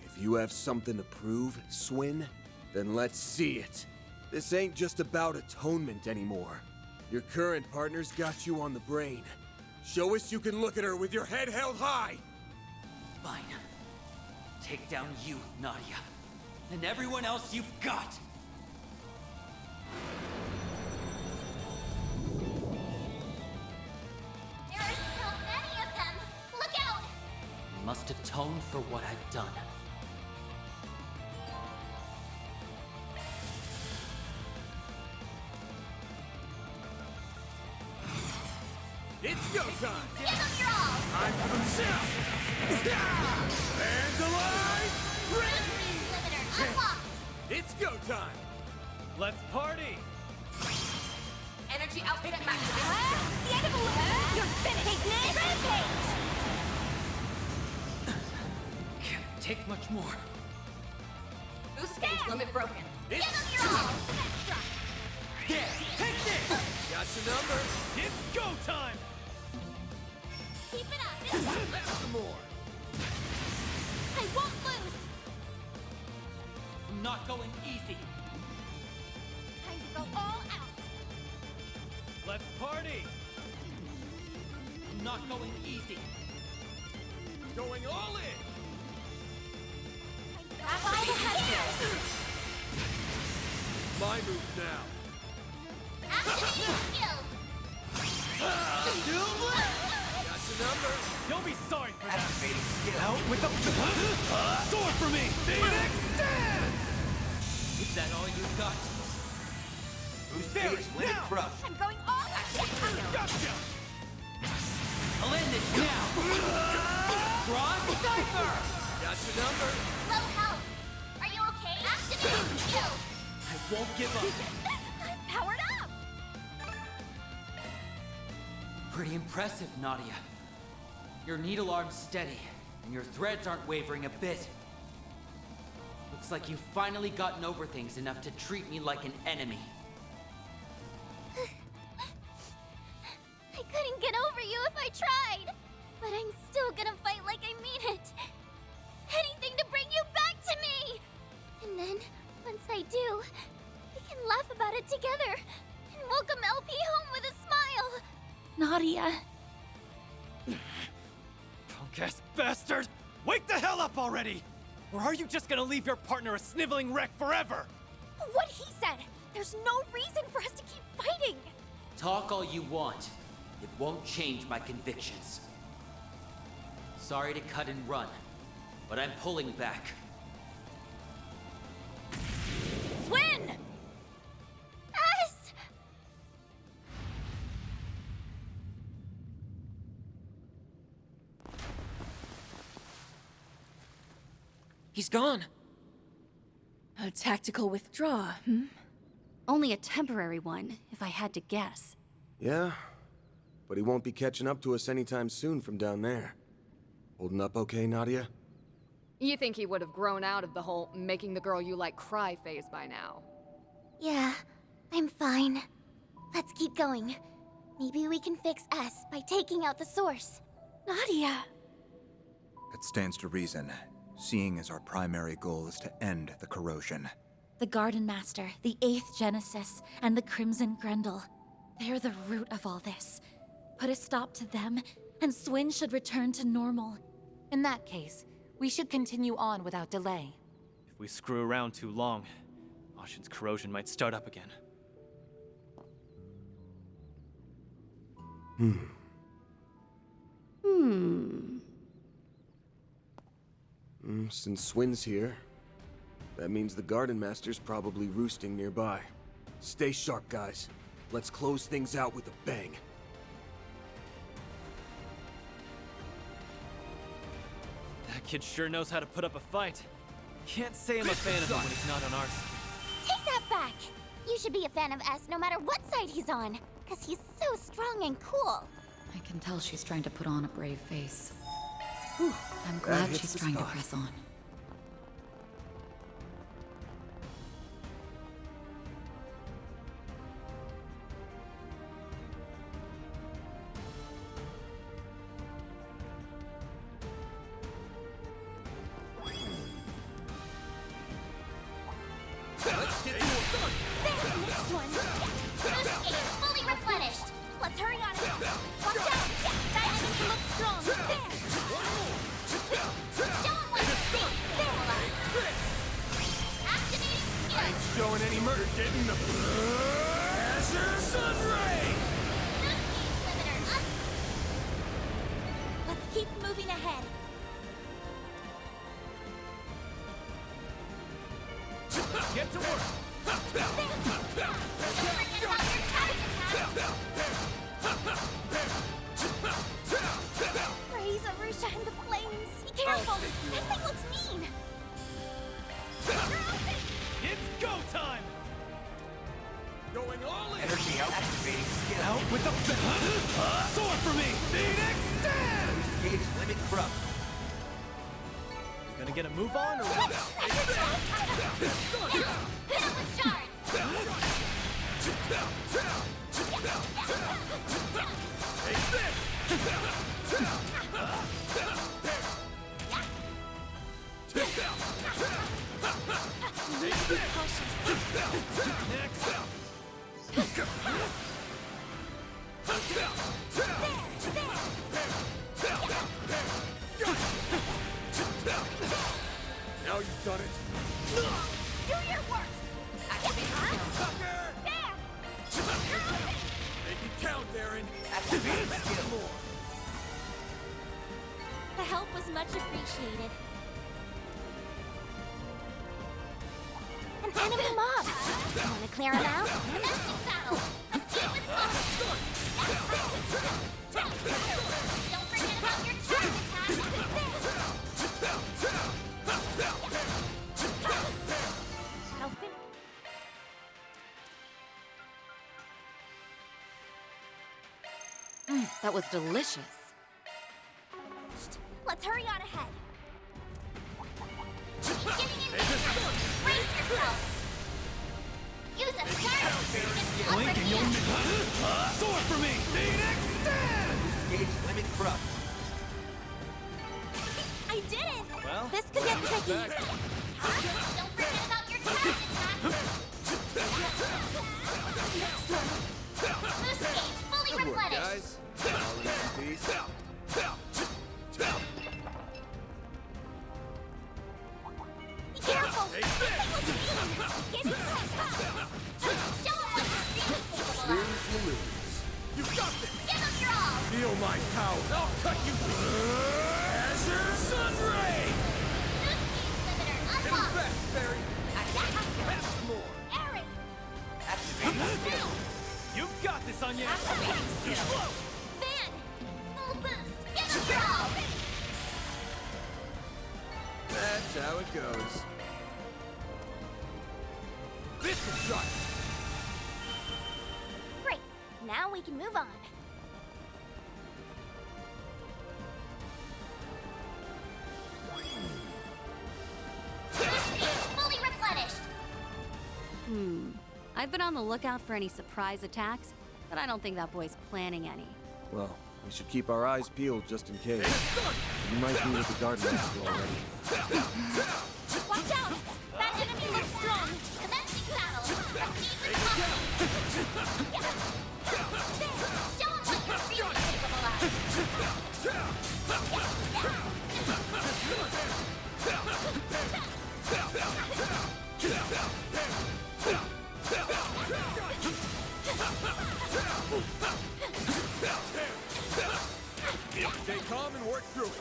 [SPEAKER 6] If you have something to prove, Swin, then let's see it. This ain't just about atonement anymore. Your current partner's got you on the brain. Show us you can look at her with your head held high!
[SPEAKER 18] Fine. Take down you, Nadia. And everyone else you've got!
[SPEAKER 17] There are so many of them! Look out!
[SPEAKER 18] I must atone for what I've done.
[SPEAKER 14] It's go time!
[SPEAKER 17] Give them your all!
[SPEAKER 14] Time for themselves! Vandalize!
[SPEAKER 17] Freeze limiter unlocked!
[SPEAKER 14] It's go time! Let's party!
[SPEAKER 5] Energy output at max.
[SPEAKER 17] The end of the limit! You're finished! Rampage!
[SPEAKER 18] Can't take much more.
[SPEAKER 5] Boost stage limit broken.
[SPEAKER 17] Give them your all!
[SPEAKER 14] There! Take this! Got your number. It's go time!
[SPEAKER 17] Keep it up!
[SPEAKER 14] Let's some more.
[SPEAKER 17] I won't lose!
[SPEAKER 18] I'm not going easy.
[SPEAKER 17] Time to go all out!
[SPEAKER 14] Let's party!
[SPEAKER 18] I'm not going easy.
[SPEAKER 14] Going all in!
[SPEAKER 17] That's all the head!
[SPEAKER 14] My move now.
[SPEAKER 17] Activating skill!
[SPEAKER 14] Got your number.
[SPEAKER 12] You'll be sorry for that.
[SPEAKER 14] Activating skill.
[SPEAKER 12] Out with the sword for me. Phoenix Dance!
[SPEAKER 18] Is that all you got?
[SPEAKER 14] Finish now! Crush.
[SPEAKER 17] I'm going all out!
[SPEAKER 14] Gotcha!
[SPEAKER 18] I'll end it now. Cross Cipher!
[SPEAKER 14] Got your number.
[SPEAKER 17] Low health! Are you okay? Activating skill!
[SPEAKER 18] I won't give up.
[SPEAKER 17] I'm powered up!
[SPEAKER 18] Pretty impressive, Nadia. Your needle arm's steady, and your threads aren't wavering a bit. Looks like you've finally gotten over things enough to treat me like an enemy.
[SPEAKER 17] I couldn't get over you if I tried! But I'm still gonna fight like I mean it! Anything to bring you back to me! And then, once I do, we can laugh about it together and welcome LP home with a smile!
[SPEAKER 3] Nadia.
[SPEAKER 12] Punk-ass bastard! Wake the hell up already! Or are you just gonna leave your partner a sniveling wreck forever?
[SPEAKER 17] What he said! There's no reason for us to keep fighting!
[SPEAKER 18] Talk all you want. It won't change my convictions. Sorry to cut and run, but I'm pulling back.
[SPEAKER 17] Swin! Us!
[SPEAKER 13] He's gone.
[SPEAKER 16] A tactical withdraw,
[SPEAKER 15] Only a temporary one, if I had to guess.
[SPEAKER 6] Yeah, but he won't be catching up to us anytime soon from down there. Holding up okay, Nadia?
[SPEAKER 11] You think he would have grown out of the whole making the girl you like cry phase by now?
[SPEAKER 17] Yeah, I'm fine. Let's keep going. Maybe we can fix S by taking out the source.
[SPEAKER 16] Nadia!
[SPEAKER 9] That stands to reason, seeing as our primary goal is to end the corrosion.
[SPEAKER 3] The Garden Master, the 8th Genesis, and the Crimson Grendel. They're the root of all this. Put a stop to them, and Swin should return to normal.
[SPEAKER 4] In that case, we should continue on without delay.
[SPEAKER 12] If we screw around too long, Ashen's corrosion might start up again.
[SPEAKER 6] Since Swin's here, that means the Garden Master's probably roosting nearby. Stay sharp, guys. Let's close things out with a bang.
[SPEAKER 12] That kid sure knows how to put up a fight. Can't say I'm a fan of him when he's not on our side.
[SPEAKER 17] Take that back! You should be a fan of S no matter what side he's on, because he's so strong and cool.
[SPEAKER 15] I can tell she's trying to put on a brave face. Whew, I'm glad
[SPEAKER 6] hits
[SPEAKER 15] she's
[SPEAKER 6] the
[SPEAKER 15] trying to
[SPEAKER 6] spot.
[SPEAKER 15] press on.
[SPEAKER 14] Let's get to it.
[SPEAKER 17] There's the next one! Boost gauge fully replenished! Let's hurry on it! Watch out! That enemy looks strong! There! Show him what you think! There! Activating skill!
[SPEAKER 14] Ain't showing any murder getting the Azure Sun Ray!
[SPEAKER 17] Boost gauge limiter up! Let's keep moving ahead.
[SPEAKER 14] Get to work!
[SPEAKER 17] Don't forget about your tag attack! Natasha and the flames! Be careful! That thing looks mean!
[SPEAKER 14] It's go time!
[SPEAKER 8] Going all in!
[SPEAKER 14] Energy out. Activating skill. Out with the sword for me! Phoenix stand!
[SPEAKER 8] Gauge limit corrupt.
[SPEAKER 14] You gonna get a move on or what?
[SPEAKER 17] Hit him with shards!
[SPEAKER 8] Now you've done it.
[SPEAKER 17] Do your worst! Activate
[SPEAKER 8] Sucker!
[SPEAKER 17] There!
[SPEAKER 8] Make it count, Darren.
[SPEAKER 17] Activate skill more. The help was much appreciated. An enemy mob! Wanna clear him out? Domestic battle! Let's do it with fun! Don't forget about your charge attack! That'll fin-
[SPEAKER 15] That was delicious.
[SPEAKER 17] Let's hurry on ahead. Getting in danger. Brace yourself. Use a sharp
[SPEAKER 14] Blink and you'll miss. Sword for me! Phoenix stand!
[SPEAKER 8] Gauge limit corrupt.
[SPEAKER 17] I did it!
[SPEAKER 14] Well,
[SPEAKER 17] This could get tricky.
[SPEAKER 14] back.
[SPEAKER 17] Don't forget about your charge attack. Loose gauge fully
[SPEAKER 6] Good work,
[SPEAKER 17] replenished.
[SPEAKER 6] guys. All in one piece.
[SPEAKER 17] Be careful! That thing looks mean! Get him Show him what you're really capable of.
[SPEAKER 6] Lose, you lose.
[SPEAKER 8] You got this!
[SPEAKER 17] Give him your all!
[SPEAKER 8] Feel my power. I'll cut you. Azure Sun Ray!
[SPEAKER 17] Loose gauge limiter
[SPEAKER 8] Hit him
[SPEAKER 17] unlocked.
[SPEAKER 8] fast, Barry. Pass more.
[SPEAKER 17] Aaron!
[SPEAKER 8] Activate skill.
[SPEAKER 14] You've got this, Anya!
[SPEAKER 17] Activating skill! Van! Full boost! Give him your all!
[SPEAKER 6] That's how it goes.
[SPEAKER 8] This is right.
[SPEAKER 17] Great. Now we can move on. Fully replenished.
[SPEAKER 15] I've been on the lookout for any surprise attacks, but I don't think that boy's planning any.
[SPEAKER 6] Well, we should keep our eyes peeled just in case. You might be with the Garden Master already.
[SPEAKER 17] Watch out! That enemy looks strong. Commencing battle. Proceed with caution. Show him what you're really capable of.
[SPEAKER 8] Stay calm and work through it.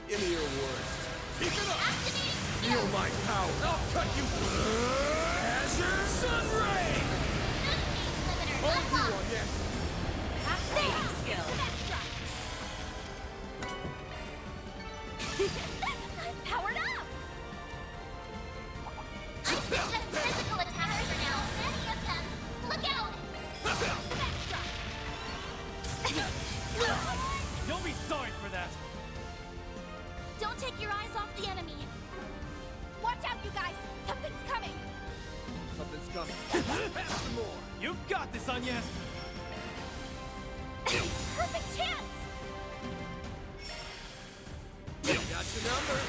[SPEAKER 8] Give me your worst. Keep it up. Feel my power. I'll cut you. Azure Sun Ray. Hold you on, yes.
[SPEAKER 17] Activating skill. I'm powered up. I suggest physical attackers are now many of them. Look out!
[SPEAKER 14] You'll be sorry for that!
[SPEAKER 17] Don't take your eyes off the enemy. Watch out, you guys! Something's coming.
[SPEAKER 8] Something's coming. Pass some more.
[SPEAKER 14] You've got this, Anya!
[SPEAKER 17] Perfect chance.
[SPEAKER 8] Got your number.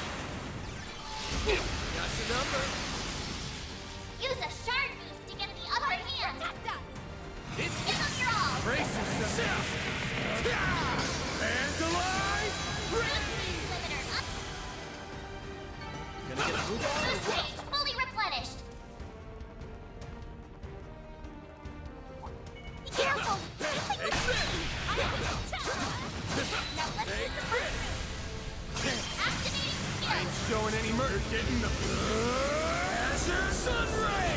[SPEAKER 8] Got your number.
[SPEAKER 17] Use a shard boost to get the upper hand. Protect us.
[SPEAKER 14] It's
[SPEAKER 17] Give them your all.
[SPEAKER 14] brace yourself!
[SPEAKER 8] Hands alive.
[SPEAKER 17] Limiter up.
[SPEAKER 14] Gonna get a move on or
[SPEAKER 17] Boost
[SPEAKER 14] what?
[SPEAKER 17] range fully replenished. Be careful. Now let's use the first move. Activating skill.
[SPEAKER 8] Ain't showing any murder. Getting the Azure Sun Ray.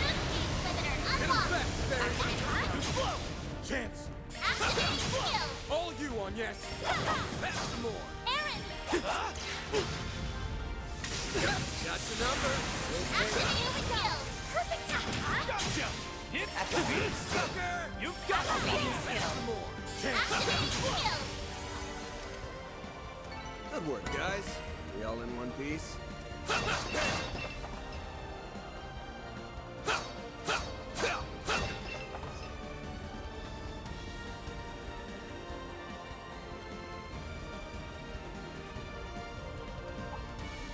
[SPEAKER 17] Boost limiter
[SPEAKER 8] Hit him
[SPEAKER 17] unlocked.
[SPEAKER 8] fast, Barry. Chance!
[SPEAKER 17] Activating skill!
[SPEAKER 8] All you on yes! That's some more!
[SPEAKER 17] Aaron!
[SPEAKER 8] Got your number!
[SPEAKER 17] Activating skill! Perfect time!
[SPEAKER 8] Gotcha! Hit the beat, sucker! You've got the beat! That's some more! Chance!
[SPEAKER 17] Activating skill!
[SPEAKER 6] Good work, guys. We all in one piece?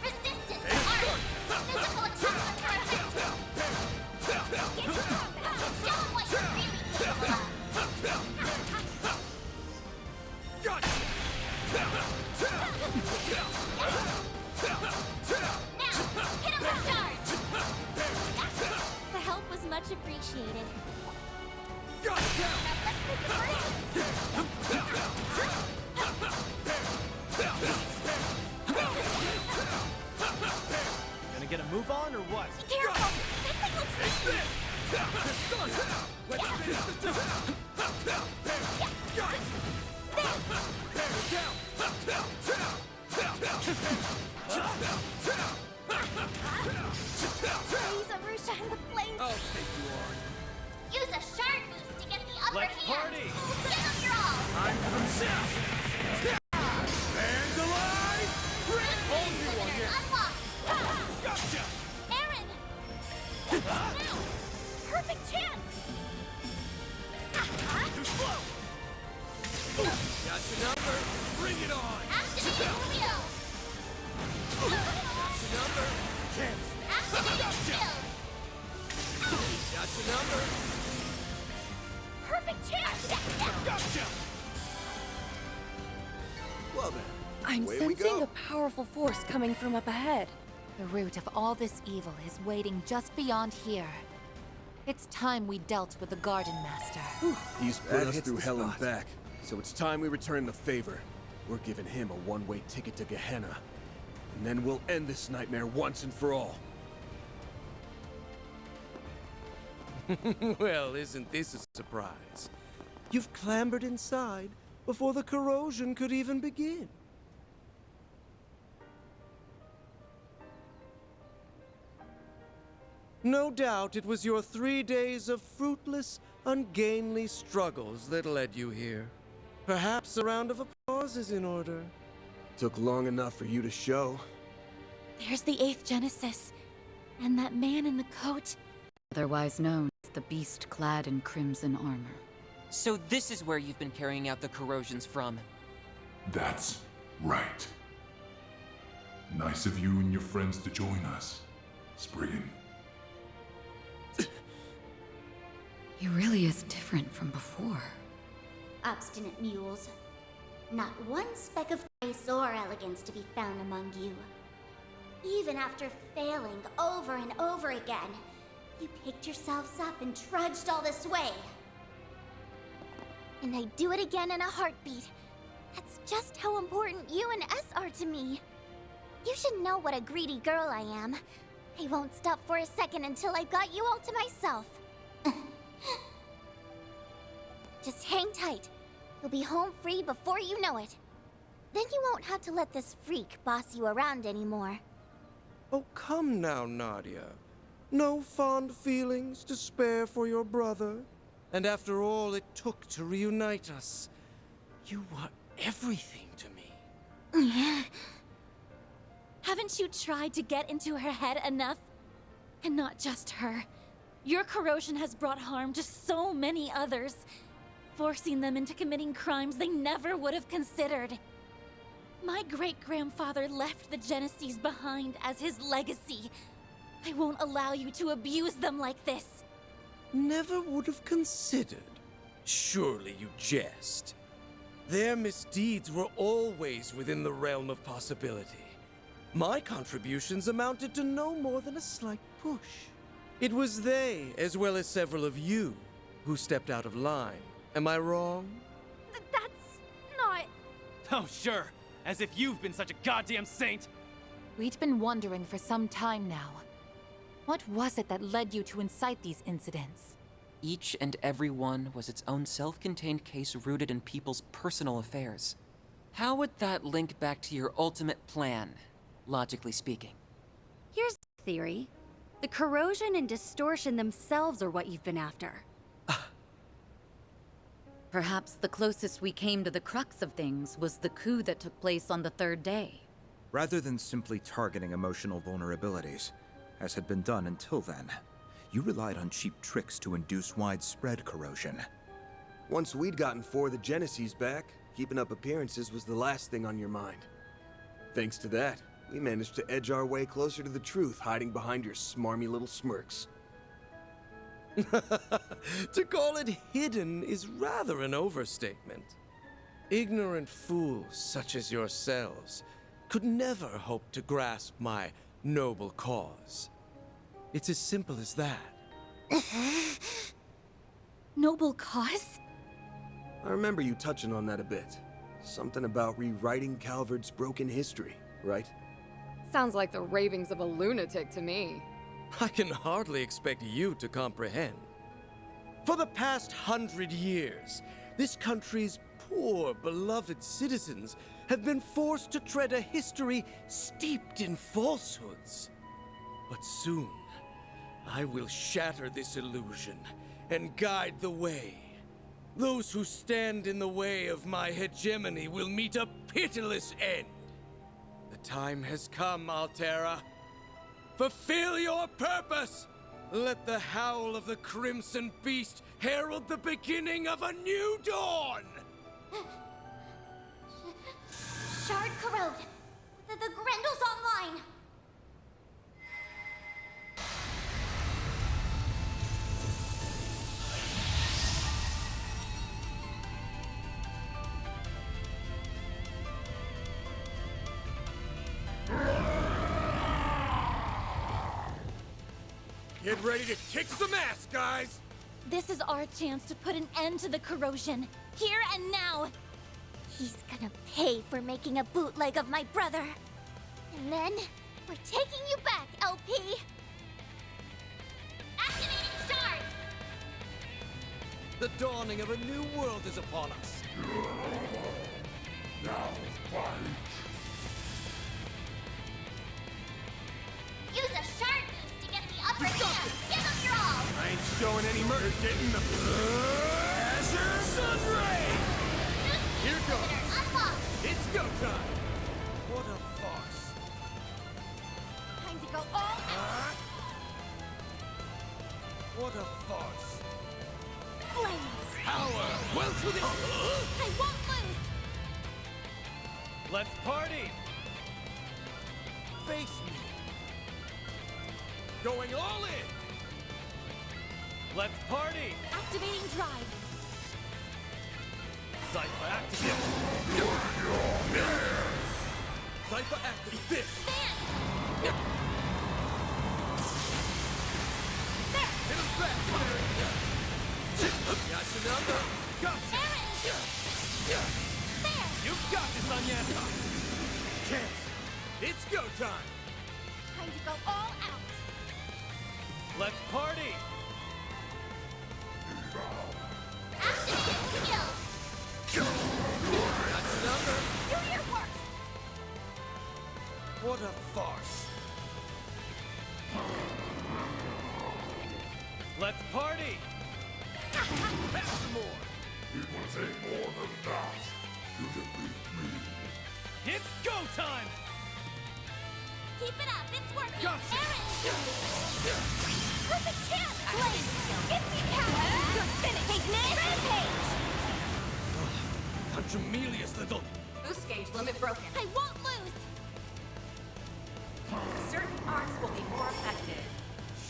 [SPEAKER 17] Resistance! Art! Physical attack on perfect! Get your combat! Show 'em what you're really capable of!
[SPEAKER 8] Gotcha!
[SPEAKER 17] Now, hit 'em with charge! The help was much appreciated.
[SPEAKER 8] Gotcha!
[SPEAKER 17] Let's make it work!
[SPEAKER 12] Gonna get a move on or what?
[SPEAKER 17] Be careful! That thing looks
[SPEAKER 8] Take this! Let's finish the job! Got it!
[SPEAKER 17] Please, Arusha and the flames!
[SPEAKER 8] I'll take you on.
[SPEAKER 17] Use a shard boost to get the upper
[SPEAKER 12] Let's
[SPEAKER 17] hand!
[SPEAKER 12] party!
[SPEAKER 17] Give 'em your all!
[SPEAKER 8] I'm himself! Fans alive! All you on
[SPEAKER 17] Limiter
[SPEAKER 8] yes!
[SPEAKER 17] unlocked!
[SPEAKER 8] Gotcha!
[SPEAKER 17] Aaron! Now! Perfect chance!
[SPEAKER 8] Too slow! Got your number! Bring it on!
[SPEAKER 17] Activating wheel!
[SPEAKER 8] Got your number! Chance!
[SPEAKER 17] Activating
[SPEAKER 8] Gotcha!
[SPEAKER 17] skill!
[SPEAKER 8] Got your number!
[SPEAKER 17] Perfect chance!
[SPEAKER 8] Gotcha!
[SPEAKER 6] Well then,
[SPEAKER 16] I'm
[SPEAKER 6] away we
[SPEAKER 16] sensing
[SPEAKER 6] go.
[SPEAKER 16] a powerful force coming from up ahead.
[SPEAKER 4] The root of all this evil is waiting just beyond here. It's time we dealt with the Garden Master.
[SPEAKER 6] He's put That us hits through the hell and spot. back, so it's time we return the favor. We're giving him a one-way ticket to Gehenna. And then we'll end this nightmare once and for all.
[SPEAKER 14] Well, isn't this a surprise? You've clambered inside before the corrosion could even begin. No doubt it was your 3 days of fruitless, ungainly struggles that led you here. Perhaps a round of applause is in order.
[SPEAKER 6] Took long enough for you to show.
[SPEAKER 3] There's the 8th Genesis. And that man in the coat.
[SPEAKER 7] Otherwise known as the beast clad in crimson armor.
[SPEAKER 13] So this is where you've been carrying out the corrosions from.
[SPEAKER 19] That's right. Nice of you and your friends to join us, Spriggan.
[SPEAKER 7] He really is different from before.
[SPEAKER 17] Obstinate mules. Not one speck of grace or elegance to be found among you. Even after failing over and over again, you picked yourselves up and trudged all this way. And I'd do it again in a heartbeat. That's just how important you and S are to me. You should know what a greedy girl I am. I won't stop for a second until I've got you all to myself. Just hang tight. You'll be home free before you know it. Then you won't have to let this freak boss you around anymore.
[SPEAKER 14] Oh, come now, Nadia. No fond feelings to spare for your brother. And after all it took to reunite us, you were everything to me.
[SPEAKER 3] Haven't you tried to get into her head enough? And not just her. Your corrosion has brought harm to so many others, forcing them into committing crimes they never would have considered. My great-grandfather left the Genesees behind as his legacy. I won't allow you to abuse them like this.
[SPEAKER 14] Never would have considered. Surely you jest. Their misdeeds were always within the realm of possibility. My contributions amounted to no more than a slight push. It was they, as well as several of you, who stepped out of line. Am I wrong?
[SPEAKER 3] That's not...
[SPEAKER 12] Oh, sure. As if you've been such a goddamn saint.
[SPEAKER 4] We'd been wondering for some time now. What was it that led you to incite these incidents?
[SPEAKER 13] Each and every one was its own self-contained case rooted in people's personal affairs. How would that link back to your ultimate plan, logically speaking?
[SPEAKER 15] Here's the theory. The corrosion and distortion themselves are what you've been after. Perhaps the closest we came to the crux of things was the coup that took place on the third day.
[SPEAKER 9] Rather than simply targeting emotional vulnerabilities, as had been done until then, you relied on cheap tricks to induce widespread corrosion.
[SPEAKER 6] Once we'd gotten 4 of the Genesees back, keeping up appearances was the last thing on your mind. Thanks to that, we managed to edge our way closer to the truth, hiding behind your smarmy little smirks.
[SPEAKER 14] To call it hidden is rather an overstatement. Ignorant fools such as yourselves could never hope to grasp my noble cause. It's as simple as that.
[SPEAKER 3] Noble cause?
[SPEAKER 6] I remember you touching on that a bit. Something about rewriting Calvard's broken history, right?
[SPEAKER 11] Sounds like the ravings of a lunatic to me.
[SPEAKER 14] I can hardly expect you to comprehend. For the past 100 years, this country's poor, beloved citizens have been forced to tread a history steeped in falsehoods. But soon, I will shatter this illusion and guide the way. Those who stand in the way of my hegemony will meet a pitiless end. The time has come, Altera. Fulfill your purpose! Let the howl of the Crimson Beast herald the beginning of a new dawn!
[SPEAKER 17] Shard corrode. The Grendel's online.
[SPEAKER 14] Get ready to kick some ass, guys!
[SPEAKER 3] This is our chance to put an end to the corrosion, here and now.
[SPEAKER 17] He's gonna pay for making a bootleg of my brother. And then, we're taking you back, LP! Activating shards!
[SPEAKER 14] The dawning of a new world is upon us.
[SPEAKER 19] Now fight!
[SPEAKER 17] Use a shard boost to get the upper hand! Give him your all!
[SPEAKER 14] I ain't showing any murder getting the Azure Sunray! Here goes! It's go time! What a farce!
[SPEAKER 17] Time to go all out!
[SPEAKER 14] What a farce!
[SPEAKER 17] Flames!
[SPEAKER 14] Power! Wells with it!
[SPEAKER 17] I won't lose!
[SPEAKER 14] Let's party! Face me! Going all in! Let's party!
[SPEAKER 3] Activating drive.
[SPEAKER 14] Cypher activate! Cypher activate this! Hit him back! Got your number! Gotcha! You got this, Anyata! Can't! It's go time!
[SPEAKER 17] Time to go all out!
[SPEAKER 14] Let's party!
[SPEAKER 17] Activating skill!
[SPEAKER 14] Got your number!
[SPEAKER 17] Do your work!
[SPEAKER 14] What a farce! Let's party! Pass some more!
[SPEAKER 19] It will take more than that to defeat me.
[SPEAKER 14] It's go time!
[SPEAKER 17] Keep it up, it's working!
[SPEAKER 14] Gotcha.
[SPEAKER 17] Aaron! Perfect chance! Flame! Give me power! You're finished! Take this! Rampage!
[SPEAKER 14] Contumelious little...
[SPEAKER 5] Boost gauge limit broken.
[SPEAKER 17] I won't lose!
[SPEAKER 5] Certain arts will be more effective.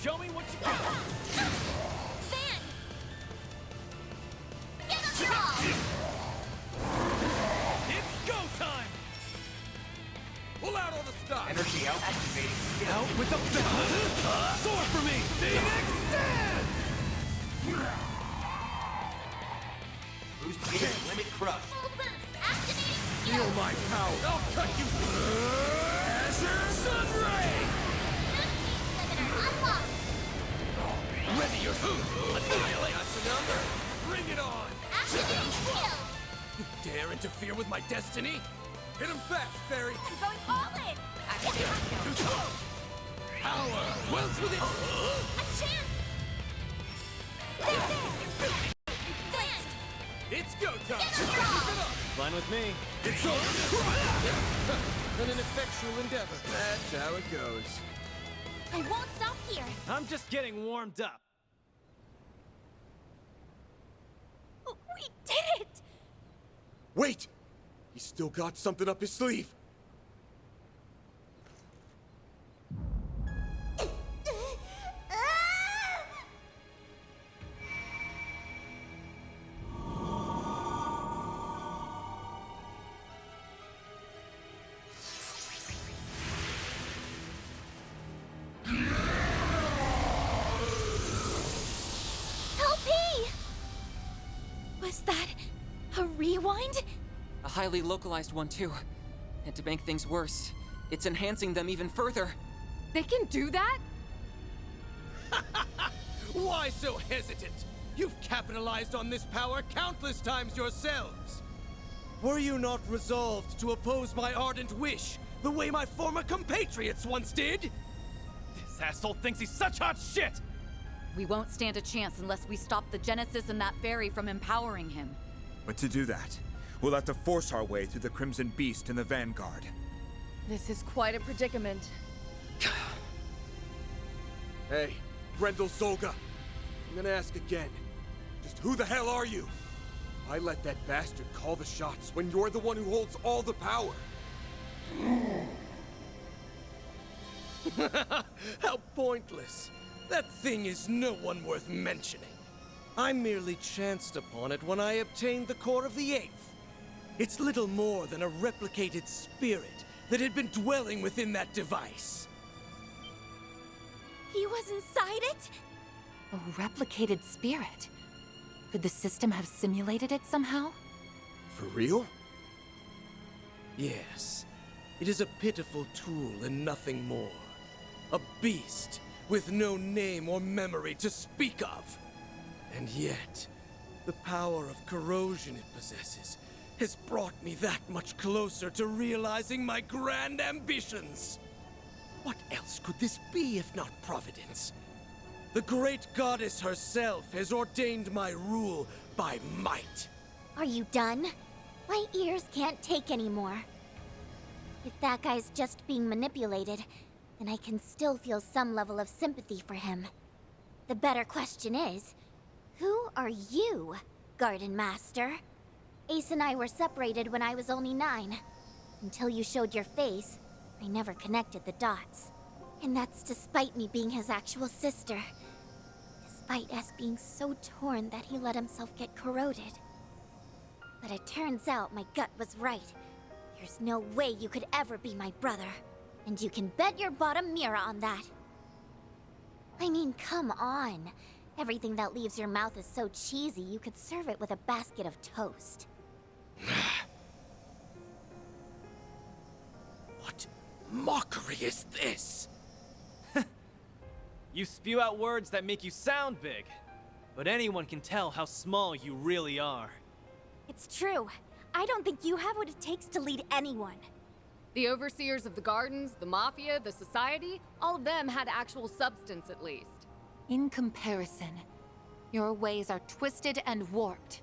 [SPEAKER 14] Show me what you got!
[SPEAKER 17] Van! Give us your all!
[SPEAKER 14] It's go time! Pull out all the stock!
[SPEAKER 8] Energy out. Activating.
[SPEAKER 14] Out with the bell! Sword for me! Phoenix Dance!
[SPEAKER 8] Boost gauge limit crush.
[SPEAKER 17] Full boost! Activating
[SPEAKER 14] Feel
[SPEAKER 17] skill!
[SPEAKER 14] my power! I'll cut you! Azure Sunray!
[SPEAKER 17] Boost limiter unlocked!
[SPEAKER 14] Ready your annihilate us, number. Bring it on!
[SPEAKER 17] Activating shield!
[SPEAKER 14] You dare interfere with my destiny? Hit him fast, Fairy!
[SPEAKER 3] I'm going all in!
[SPEAKER 14] Power! Wells with it!
[SPEAKER 3] A chance! Fast!
[SPEAKER 14] It's go time!
[SPEAKER 12] Fine with me.
[SPEAKER 14] It's over! An ineffectual endeavor. That's how it goes.
[SPEAKER 3] I won't stop here!
[SPEAKER 12] I'm just getting warmed up.
[SPEAKER 3] We did it!
[SPEAKER 6] Wait! He's still got something up his sleeve.
[SPEAKER 3] Was that a rewind?
[SPEAKER 13] A highly localized one, too. And to make things worse, it's enhancing them even further.
[SPEAKER 11] They can do that?
[SPEAKER 14] Why so hesitant? You've capitalized on this power countless times yourselves. Were you not resolved to oppose my ardent wish, the way my former compatriots once did?
[SPEAKER 12] This asshole thinks he's such hot shit!
[SPEAKER 20] We won't stand a chance unless we stop the Genesis and that fairy from empowering him.
[SPEAKER 9] But to do that, we'll have to force our way through the Crimson Beast and the Vanguard.
[SPEAKER 16] This is quite a predicament.
[SPEAKER 6] Hey, Grendel Zolga. I'm gonna ask again. Just who the hell are you? I let that bastard call the shots when you're the one who holds all the power.
[SPEAKER 14] How pointless. That thing is no one worth mentioning. I merely chanced upon it when I obtained the core of the Eighth. It's little more than a replicated spirit that had been dwelling within that device.
[SPEAKER 3] He was inside it?
[SPEAKER 4] A replicated spirit? Could the system have simulated it somehow?
[SPEAKER 6] For real?
[SPEAKER 14] Yes. It is a pitiful tool and nothing more. A beast with no name or memory to speak of. And yet, the power of corrosion it possesses has brought me that much closer to realizing my grand ambitions. What else could this be if not Providence? The great goddess herself has ordained my rule by might.
[SPEAKER 17] Are you done? My ears can't take anymore. If that guy's just being manipulated, then I can still feel some level of sympathy for him. The better question is, who are you, Garden Master? Ace and I were separated when I was only 9. Until you showed your face, I never connected the dots. And that's despite me being his actual sister. Despite us being so torn that he let himself get corroded. But it turns out my gut was right. There's no way you could ever be my brother. And you can bet your bottom mirror on that. I mean, come on. Everything that leaves your mouth is so cheesy, you could serve it with a basket of toast.
[SPEAKER 14] What mockery is this?
[SPEAKER 12] You spew out words that make you sound big, but anyone can tell how small you really are.
[SPEAKER 3] It's true. I don't think you have what it takes to lead anyone.
[SPEAKER 11] The overseers of the gardens, the mafia, the society, all of them had actual substance at least.
[SPEAKER 4] In comparison, your ways are twisted and warped.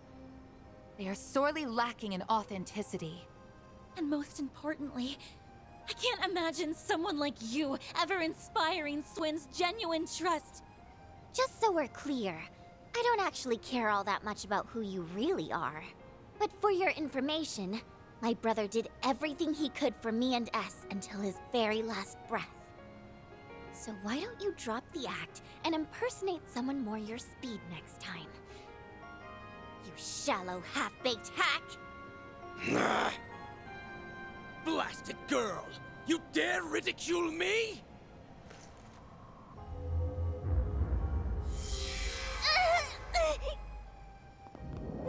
[SPEAKER 4] They are sorely lacking in authenticity.
[SPEAKER 3] And most importantly, I can't imagine someone like you ever inspiring Swin's genuine trust.
[SPEAKER 17] Just so we're clear, I don't actually care all that much about who you really are. But for your information, my brother did everything he could for me and S until his very last breath. So why don't you drop the act and impersonate someone more your speed next time? You shallow, half-baked hack!
[SPEAKER 14] Blasted girl! You dare ridicule me?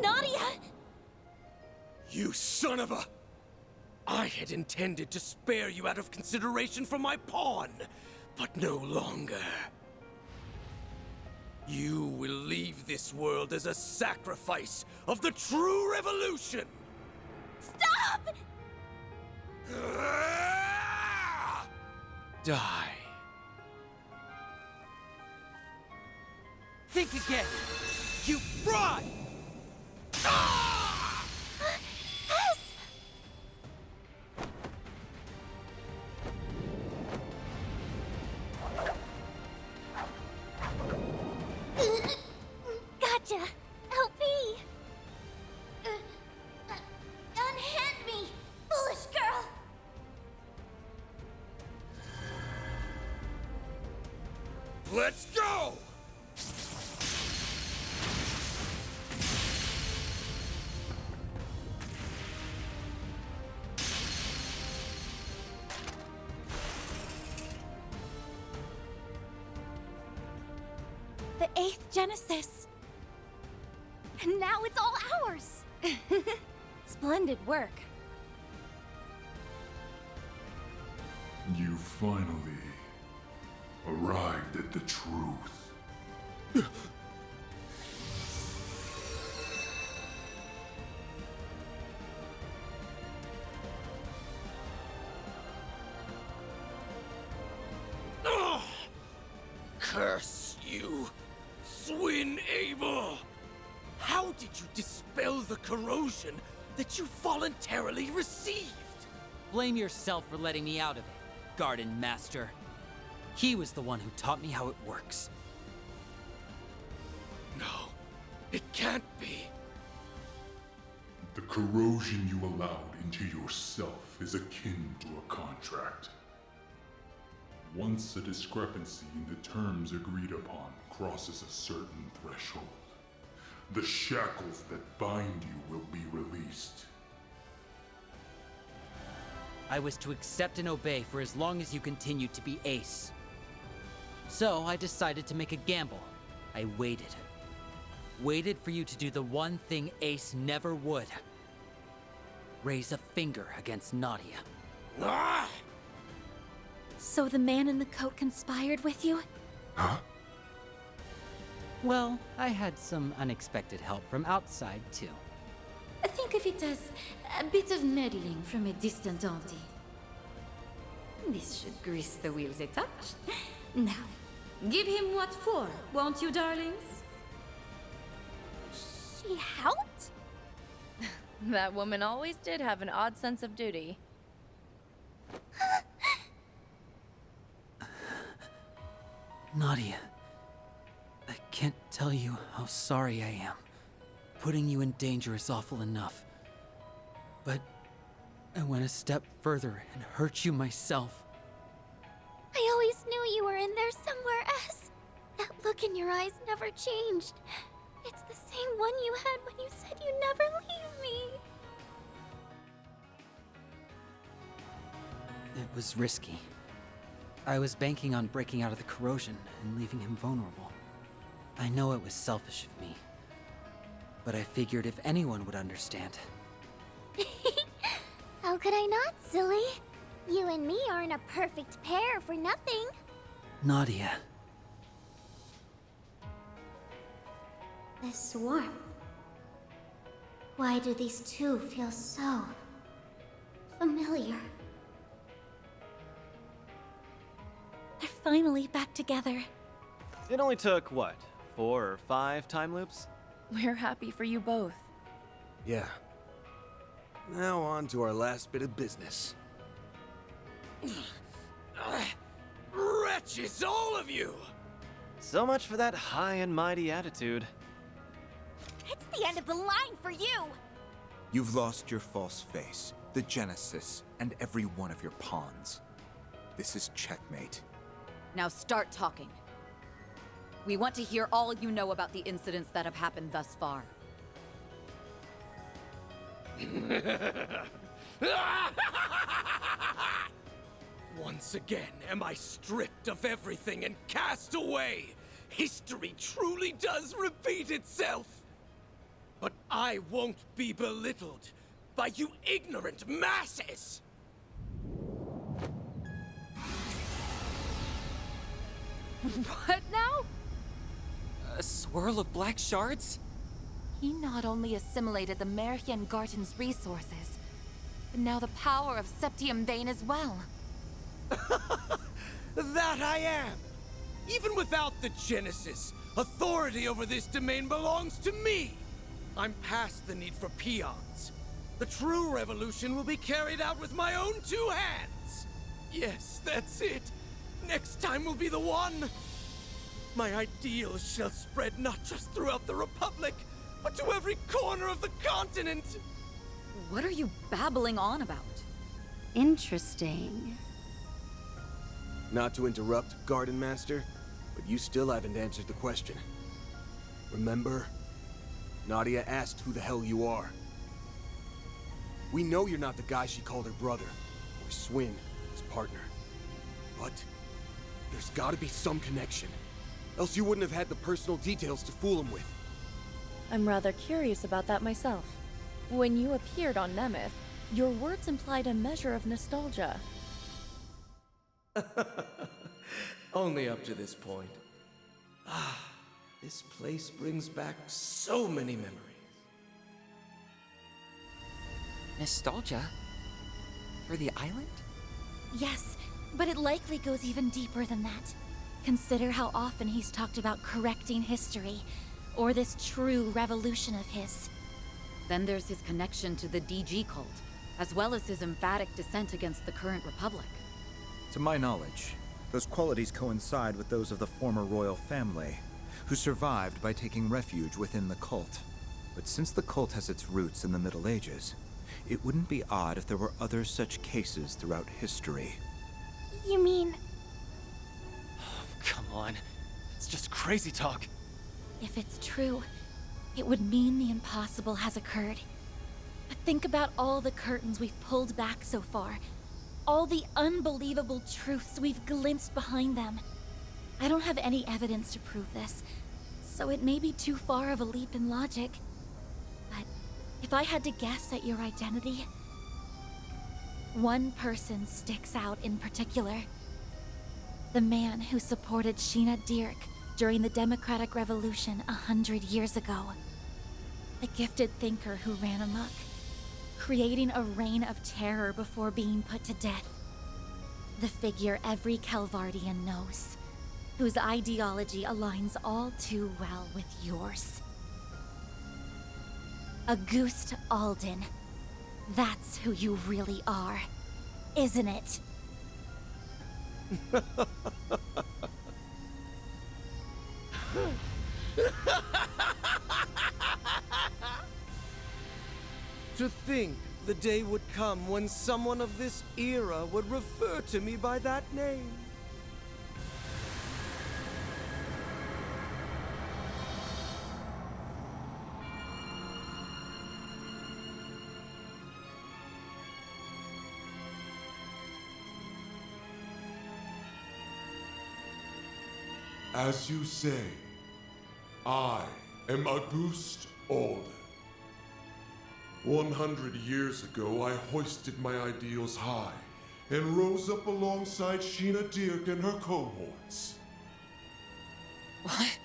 [SPEAKER 3] Nadia!
[SPEAKER 14] You son of a... I had intended to spare you out of consideration for my pawn, but no longer. You will leave this world as a sacrifice of the true revolution!
[SPEAKER 3] Stop!
[SPEAKER 14] Die.
[SPEAKER 18] Think again!
[SPEAKER 14] You fraud!
[SPEAKER 17] Gotcha! LP! Unhand me, foolish girl!
[SPEAKER 14] Let's go!
[SPEAKER 3] The 8th Genesis. And now it's all ours.
[SPEAKER 16] Splendid work.
[SPEAKER 19] You finally arrived at the truth.
[SPEAKER 14] Ugh! Curse you, Swin Abel! How did you dispel the corrosion that you voluntarily received?
[SPEAKER 18] Blame yourself for letting me out of it, Garden Master. He was the one who taught me how it works.
[SPEAKER 14] No, it can't be.
[SPEAKER 19] The corrosion you allowed into yourself is akin to a contract. Once a discrepancy in the terms agreed upon crosses a certain threshold, the shackles that bind you will be released.
[SPEAKER 18] I was to accept and obey for as long as you continued to be Ace. So I decided to make a gamble. I waited. Waited for you to do the one thing Ace never would. Raise a finger against Nadia.
[SPEAKER 14] Ah!
[SPEAKER 3] So the man in the coat conspired with you?
[SPEAKER 19] Huh?
[SPEAKER 18] Well, I had some unexpected help from outside, too.
[SPEAKER 7] Think of it as a bit of meddling from a distant auntie. This should grease the wheels a touch. Now, give him what for, won't you, darlings?
[SPEAKER 17] She helped?
[SPEAKER 16] That woman always did have an odd sense of duty.
[SPEAKER 18] Nadia, I can't tell you how sorry I am. Putting you in danger is awful enough. But I went a step further and hurt you myself.
[SPEAKER 17] I always knew you were in there somewhere else. That look in your eyes never changed. It's the same one you had when you said you'd never leave me.
[SPEAKER 18] It was risky. I was banking on breaking out of the corrosion and leaving him vulnerable. I know it was selfish of me, but I figured if anyone would understand.
[SPEAKER 17] How could I not, silly? You and me aren't a perfect pair for nothing.
[SPEAKER 18] Nadia.
[SPEAKER 17] This warmth. Why do these two feel so familiar?
[SPEAKER 3] They're finally back together.
[SPEAKER 12] It only took, what, 4 or 5 time loops?
[SPEAKER 16] We're happy for you both.
[SPEAKER 6] Yeah. Now on to our last bit of business.
[SPEAKER 14] Wretches, all of you!
[SPEAKER 12] So much for that high and mighty attitude.
[SPEAKER 3] It's the end of the line for you!
[SPEAKER 9] You've lost your false face, the Genesis, and every one of your pawns. This is checkmate.
[SPEAKER 20] Now start talking. We want to hear all you know about the incidents that have happened thus far.
[SPEAKER 14] Once again am I stripped of everything and cast away. History truly does repeat itself. But I won't be belittled by you ignorant masses.
[SPEAKER 11] What now?
[SPEAKER 13] A swirl of black shards?
[SPEAKER 4] He not only assimilated the Merhian Garten's resources, but now the power of Septium Bane as well.
[SPEAKER 14] That I am! Even without the Genesis, authority over this domain belongs to me! I'm past the need for peons. The true revolution will be carried out with my own two hands! Yes, that's it! Next time will be the one! My ideals shall spread not just throughout the Republic, but to every corner of the continent!
[SPEAKER 20] What are you babbling on about?
[SPEAKER 15] Interesting.
[SPEAKER 6] Not to interrupt, Garden Master, but you still haven't answered the question. Remember? Nadia asked who the hell you are. We know you're not the guy she called her brother, or Swin, his partner. But there's gotta be some connection. Else you wouldn't have had the personal details to fool him with.
[SPEAKER 16] I'm rather curious about that myself. When you appeared on Nemeth, your words implied a measure of nostalgia.
[SPEAKER 14] Only up to this point. Ah, this place brings back so many memories.
[SPEAKER 13] Nostalgia? For the island?
[SPEAKER 3] Yes, but it likely goes even deeper than that. Consider how often he's talked about correcting history, or this true revolution of his.
[SPEAKER 20] Then there's his connection to the DG cult, as well as his emphatic dissent against the current republic.
[SPEAKER 9] To my knowledge, those qualities coincide with those of the former royal family, who survived by taking refuge within the cult. But since the cult has its roots in the Middle Ages, it wouldn't be odd if there were other such cases throughout history.
[SPEAKER 3] You mean...
[SPEAKER 12] Come on. It's just crazy talk.
[SPEAKER 3] If it's true, it would mean the impossible has occurred. But think about all the curtains we've pulled back so far. All the unbelievable truths we've glimpsed behind them. I don't have any evidence to prove this, so it may be too far of a leap in logic. But if I had to guess at your identity, one person sticks out in particular. The man who supported Sheena Dirk during the Democratic Revolution 100 years ago. A gifted thinker who ran amok, creating a reign of terror before being put to death. The figure every Calvardian knows, whose ideology aligns all too well with yours. Auguste Alden. That's who you really are, isn't it?
[SPEAKER 14] To think the day would come when someone of this era would refer to me by that name.
[SPEAKER 19] As you say, I am Auguste Alden. 100 years ago, I hoisted my ideals high and rose up alongside Sheena Dirk and her cohorts.
[SPEAKER 13] What?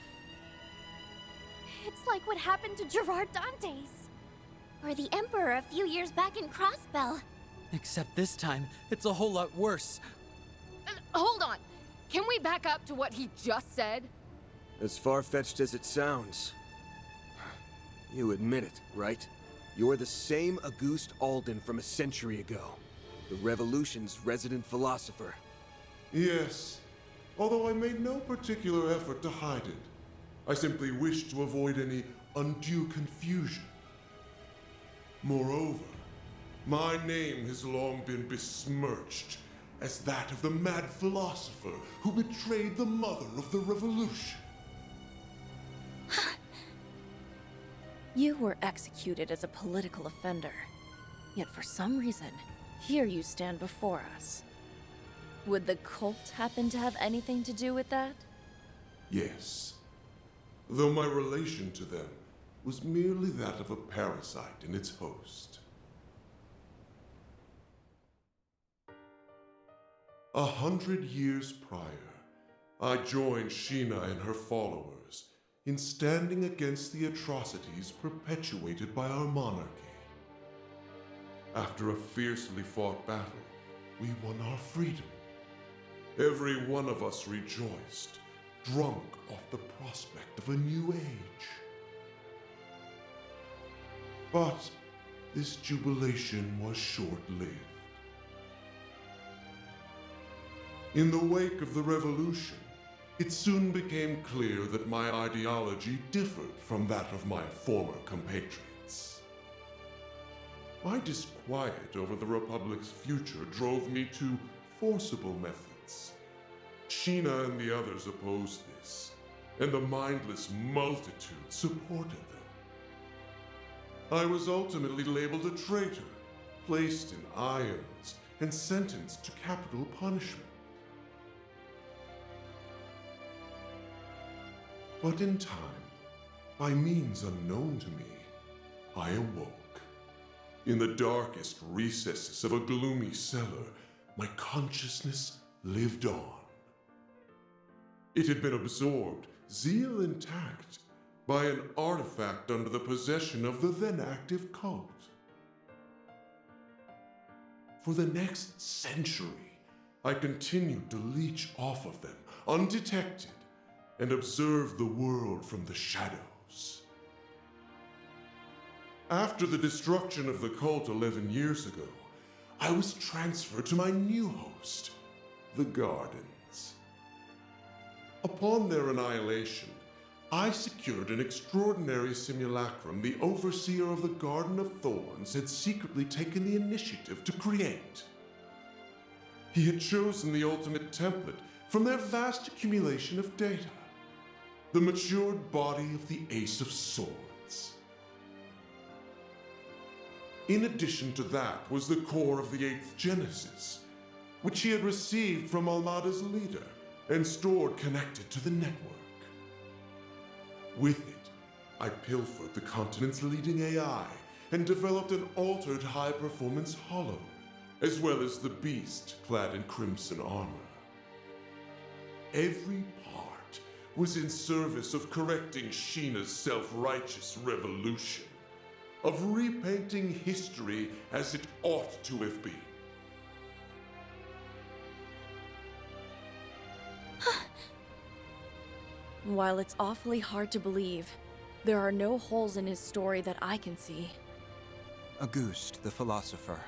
[SPEAKER 17] It's like what happened to Gerard Dantes. Or the Emperor a few years back in Crossbell.
[SPEAKER 12] Except this time, it's a whole lot worse.
[SPEAKER 11] Hold on. Can we back up to what he just said?
[SPEAKER 6] As far-fetched as it sounds. You admit it, right? You're the same Auguste Alden from a century ago. The Revolution's resident philosopher.
[SPEAKER 19] Yes, although I made no particular effort to hide it. I simply wished to avoid any undue confusion. Moreover, my name has long been besmirched as that of the mad philosopher who betrayed the mother of the revolution.
[SPEAKER 16] You were executed as a political offender. Yet for some reason, here you stand before us. Would the cult happen to have anything to do with that?
[SPEAKER 19] Yes. Though my relation to them was merely that of a parasite in its host. 100 years prior, I joined Sheena and her followers in standing against the atrocities perpetuated by our monarchy. After a fiercely fought battle, we won our freedom. Every one of us rejoiced, drunk off the prospect of a new age. But this jubilation was short-lived. In the wake of the revolution, it soon became clear that my ideology differed from that of my former compatriots. My disquiet over the Republic's future drove me to forcible methods. Sheena and the others opposed this, and the mindless multitude supported them. I was ultimately labeled a traitor, placed in irons, and sentenced to capital punishment. But in time, by means unknown to me, I awoke. In the darkest recesses of a gloomy cellar, my consciousness lived on. It had been absorbed, zeal intact, by an artifact under the possession of the then active cult. For the next century, I continued to leech off of them, undetected, and observe the world from the shadows. After the destruction of the cult 11 years ago, I was transferred to my new host, the Gardens. Upon their annihilation, I secured an extraordinary simulacrum the overseer of the Garden of Thorns had secretly taken the initiative to create. He had chosen the ultimate template from their vast accumulation of data, the matured body of the Ace of Swords. In addition to that was the core of the 8th Genesis, which he had received from Almada's leader and stored connected to the network. With it, I pilfered the continent's leading AI and developed an altered high-performance hollow, as well as the beast clad in crimson armor. Every part was in service of correcting Sheena's self-righteous revolution, of repainting history as it ought to have been.
[SPEAKER 16] While it's awfully hard to believe, there are no holes in his story that I can see.
[SPEAKER 9] Auguste, the philosopher.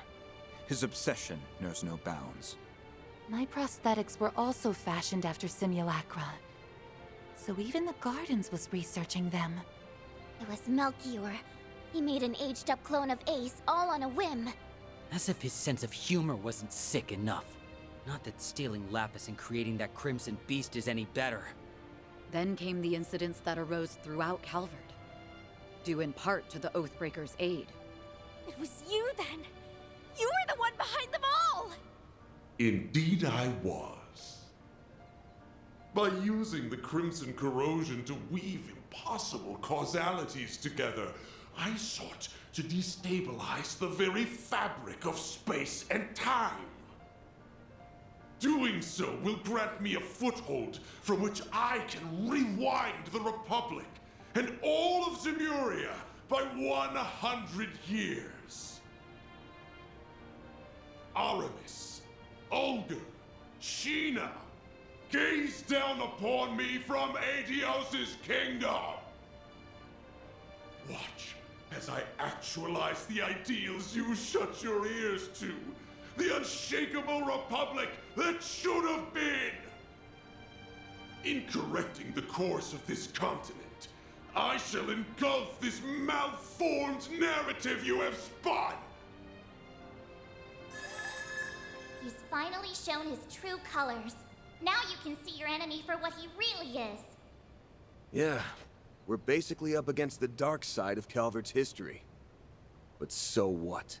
[SPEAKER 9] His obsession knows no bounds.
[SPEAKER 4] My prosthetics were also fashioned after simulacra. So even the Gardens was researching them.
[SPEAKER 17] It was Melchior. He made an aged-up clone of Ace, all on a whim.
[SPEAKER 18] As if his sense of humor wasn't sick enough. Not that stealing Lapis and creating that Crimson Beast is any better.
[SPEAKER 20] Then came the incidents that arose throughout Calvard, due in part to the Oathbreaker's aid.
[SPEAKER 3] It was you then! You were the one behind them all!
[SPEAKER 19] Indeed I was. By using the Crimson Corrosion to weave impossible causalities together, I sought to destabilize the very fabric of space and time. Doing so will grant me a foothold from which I can rewind the Republic and all of Zemuria by 100 years. Aramis, Olga, Sheena, gaze down upon me from Aetios' kingdom. Watch as I actualize the ideals you shut your ears to. The unshakable republic that should have been! In correcting the course of this continent, I shall engulf this malformed narrative you have spun!
[SPEAKER 17] He's finally shown his true colors. Now you can see your enemy for what he really is.
[SPEAKER 6] Yeah, we're basically up against the dark side of Calvard's history. But so what?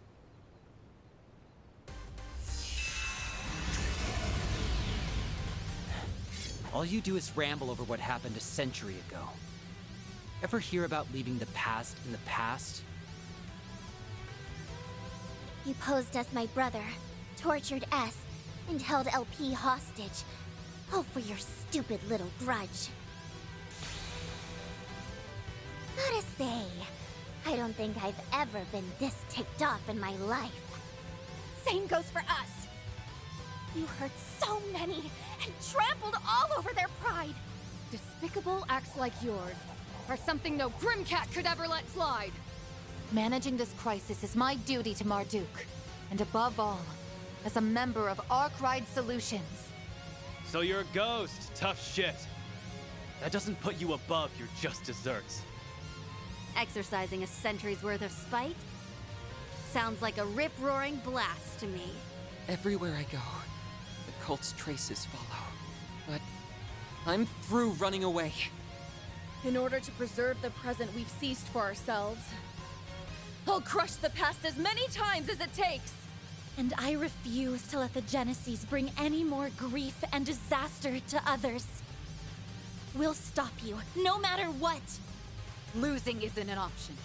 [SPEAKER 18] All you do is ramble over what happened a century ago. Ever hear about leaving the past in the past?
[SPEAKER 17] You posed as my brother, tortured S, and held LP hostage. All for your stupid little grudge. Gotta say, I don't think I've ever been this ticked off in my life.
[SPEAKER 16] Same goes for us. You hurt so many and trampled all over their pride.
[SPEAKER 11] Despicable acts like yours are something no Grimcat could ever let slide.
[SPEAKER 4] Managing this crisis is my duty to Marduk. And above all, as a member of Arkwright Solutions.
[SPEAKER 12] So you're a ghost, tough shit. That doesn't put you above your just desserts.
[SPEAKER 15] Exercising a century's worth of spite? Sounds like a rip-roaring blast to me.
[SPEAKER 13] Everywhere I go, the cult's traces follow. But I'm through running away.
[SPEAKER 16] In order to preserve the present we've seized for ourselves, I'll crush the past as many times as it takes.
[SPEAKER 3] And I refuse to let the Genesees bring any more grief and disaster to others. We'll stop you, no matter what.
[SPEAKER 20] Losing isn't an option.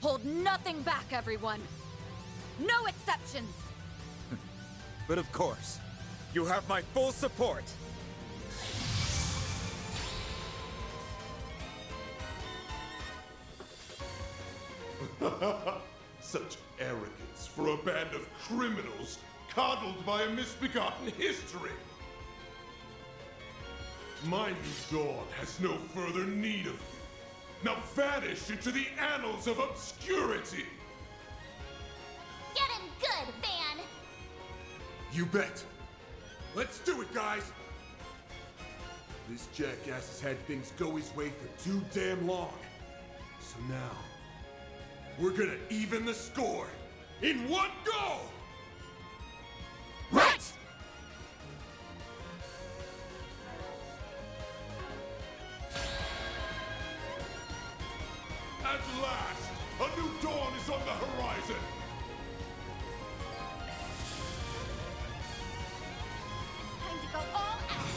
[SPEAKER 20] Hold nothing back, everyone. No exceptions.
[SPEAKER 9] But of course, you have my full support.
[SPEAKER 19] Such arrogance for a band of criminals coddled by a misbegotten history. My new dawn has no further need of you. Now vanish into the annals of obscurity.
[SPEAKER 17] Get him good, Van!
[SPEAKER 19] You bet. Let's do it, guys. This jackass has had things go his way for too damn long. So now, we're gonna even the score in one go! Right! At last, a new dawn is on the horizon!
[SPEAKER 16] Time to go all out.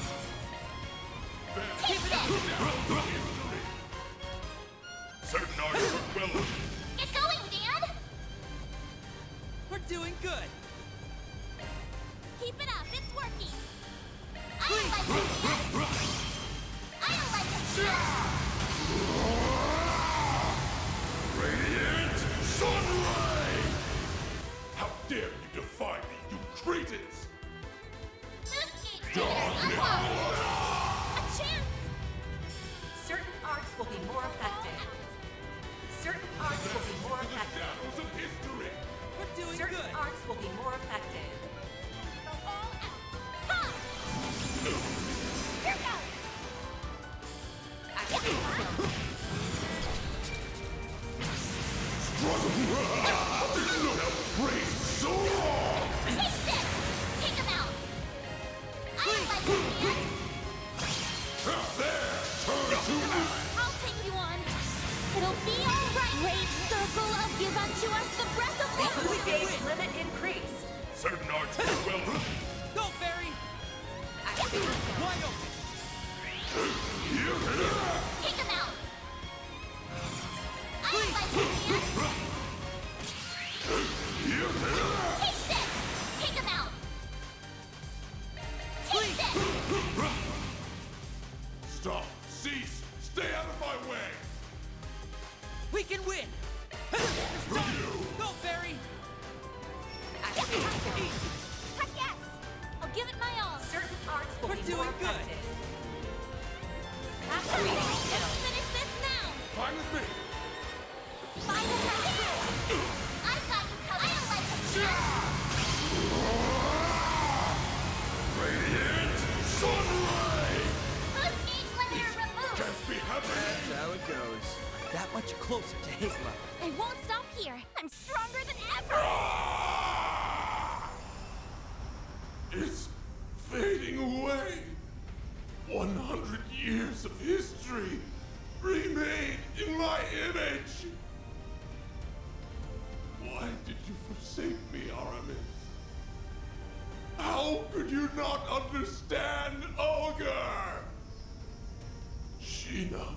[SPEAKER 19] Keep it up! Certain are your will.
[SPEAKER 17] Get going, Van!
[SPEAKER 13] We're doing good.
[SPEAKER 17] Keep it up, it's working! I don't like it, Van! I don't like it!
[SPEAKER 19] Radiant Sunray! How dare you defy me, you Cretans! Darkness!
[SPEAKER 17] A chance!
[SPEAKER 21] Certain arts will be more effective. Certain arts will be more effective.
[SPEAKER 19] Shadows of history!
[SPEAKER 21] We're doing Certain good. Arts will be more effective.
[SPEAKER 17] Go all out! Ha! Here goes!
[SPEAKER 19] Struggle! Praise so long!
[SPEAKER 17] Take this! Take him out! I don't like it, Van!
[SPEAKER 19] There! Turn to
[SPEAKER 3] I'll take you on. It'll be all right. Great circle of give unto us the breath of life.
[SPEAKER 21] Gauge limit increased.
[SPEAKER 19] certain arts will.
[SPEAKER 13] Go, Barry! Wide open!
[SPEAKER 17] Take him out! I don't like it, man! Take this! Take him out! Take this!
[SPEAKER 19] Stop! Cease! Stay out of my way!
[SPEAKER 13] We can win! Go, Barry!
[SPEAKER 3] Heck yes! I'll give it my all.
[SPEAKER 21] Certain arts will
[SPEAKER 13] We're
[SPEAKER 21] be
[SPEAKER 13] doing
[SPEAKER 21] more
[SPEAKER 13] good.
[SPEAKER 21] effective.
[SPEAKER 3] After we finish this now.
[SPEAKER 19] Fine with me!
[SPEAKER 3] Final round.
[SPEAKER 17] I got you covered. I don't like it.
[SPEAKER 19] Radiant Sunray!
[SPEAKER 17] Boost gauge limiter removed!
[SPEAKER 19] Can't be happening!
[SPEAKER 6] That's how it goes.
[SPEAKER 13] That much closer to his level.
[SPEAKER 3] I won't stop here. I'm stronger than ever.
[SPEAKER 19] It's fading away. 100 years of history remade in my image. Why did you forsake me, Aramis? How could you not understand Ogre? Sheena,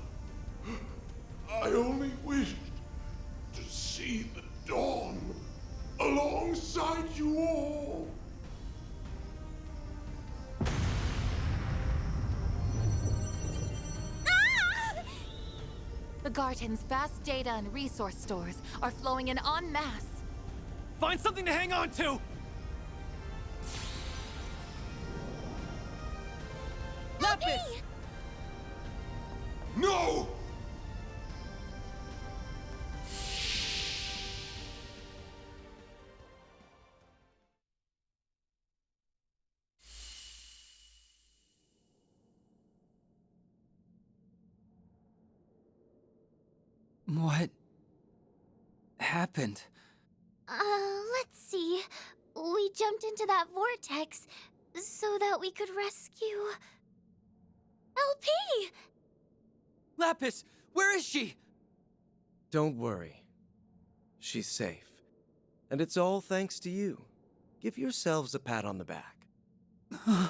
[SPEAKER 19] I only wished to see the dawn alongside you all.
[SPEAKER 16] The
[SPEAKER 4] Garden's vast data and resource stores are flowing in en masse.
[SPEAKER 12] Find something to hang on to!
[SPEAKER 8] Lapis! No!
[SPEAKER 13] What happened?
[SPEAKER 17] Let's see. We jumped into that vortex so that we could rescue... LP!
[SPEAKER 12] Lapis, where is she?
[SPEAKER 14] Don't worry. She's safe. And it's all thanks to you. Give yourselves a pat on the back.
[SPEAKER 17] Huh?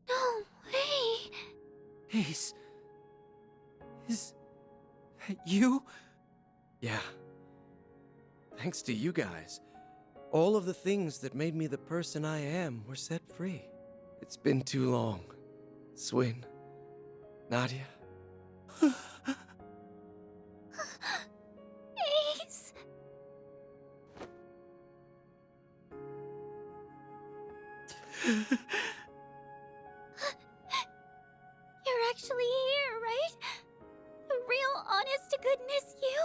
[SPEAKER 17] No way!
[SPEAKER 13] Ace... Is... that you?
[SPEAKER 14] Yeah. Thanks to you guys. All of the things that made me the person I am were set free. It's been too long. Swin. Nadia.
[SPEAKER 17] Ace! You're actually here, right? The real, honest-to-goodness you?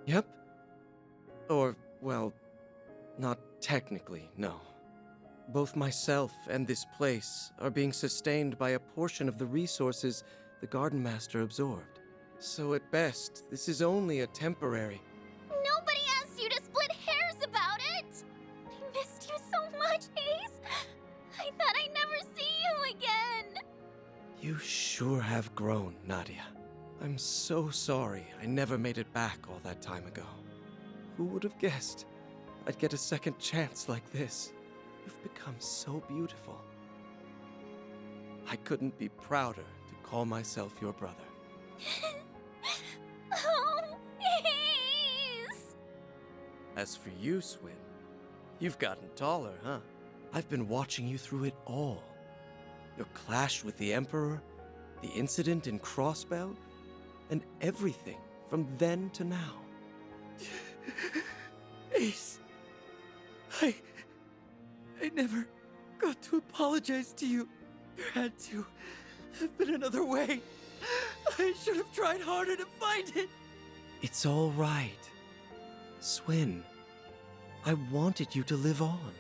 [SPEAKER 14] Yep. Or, well, not technically, no. Both myself and this place are being sustained by a portion of the resources the Garden Master absorbed. So at best, this is only a temporary...
[SPEAKER 17] Nobody asked you to split hairs about it! I missed you so much, Ace! I thought I'd never see you again!
[SPEAKER 14] You sure have grown, Nadia. I'm so sorry I never made it back all that time ago. Who would have guessed I'd get a second chance like this? You've become so beautiful. I couldn't be prouder to call myself your brother.
[SPEAKER 17] Oh, Ace!
[SPEAKER 14] As for you, Swin, you've gotten taller, huh? I've been watching you through it all. Your clash with the Emperor, the incident in Crossbell, and everything from then to now.
[SPEAKER 13] Ace... I never got to apologize to you. There had to have been another way. I should have tried harder to find it.
[SPEAKER 14] It's all right. Swin, I wanted you to live on.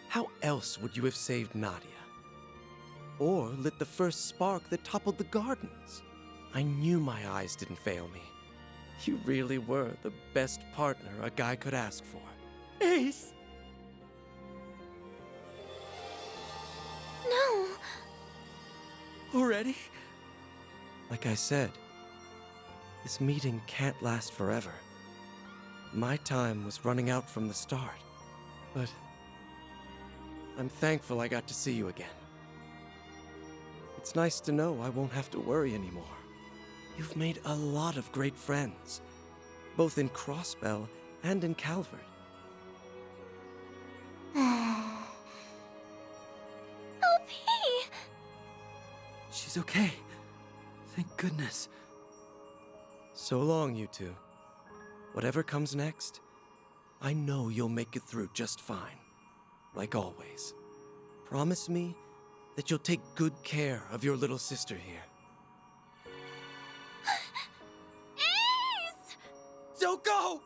[SPEAKER 14] How else would you have saved Nadia? Or lit the first spark that toppled the gardens? I knew my eyes didn't fail me. You really were the best partner a guy could ask for.
[SPEAKER 13] Ace!
[SPEAKER 17] No.
[SPEAKER 13] Already?
[SPEAKER 14] Like I said, this meeting can't last forever. My time was running out from the start, but I'm thankful I got to see you again. It's nice to know I won't have to worry anymore. You've made a lot of great friends, both in Crossbell and in Calvert.
[SPEAKER 17] LP!
[SPEAKER 13] She's okay. Thank goodness.
[SPEAKER 14] So long, you two. Whatever comes next, I know you'll make it through just fine. Like always. Promise me that you'll take good care of your little sister here.
[SPEAKER 17] Ace!
[SPEAKER 13] Don't go!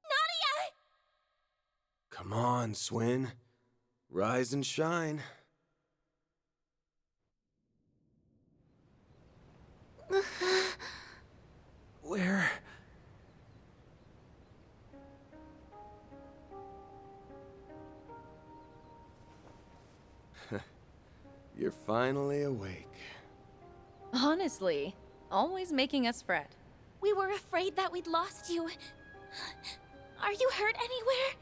[SPEAKER 17] Nadia!
[SPEAKER 6] Come on, Swin. Rise and shine.
[SPEAKER 13] Where?
[SPEAKER 6] You're finally awake.
[SPEAKER 16] Honestly, always making us fret.
[SPEAKER 3] We were afraid that we'd lost you. Are you hurt anywhere?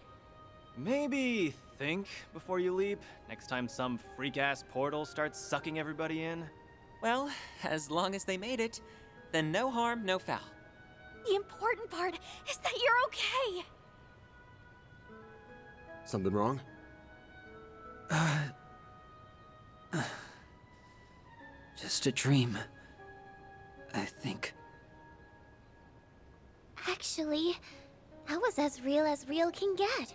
[SPEAKER 12] Maybe think before you leap, next time some freak-ass portal starts sucking everybody in.
[SPEAKER 13] Well, as long as they made it, then no harm, no foul.
[SPEAKER 3] The important part is that you're okay.
[SPEAKER 6] Something wrong?
[SPEAKER 18] Just a dream, I think.
[SPEAKER 17] Actually, that was as real can get.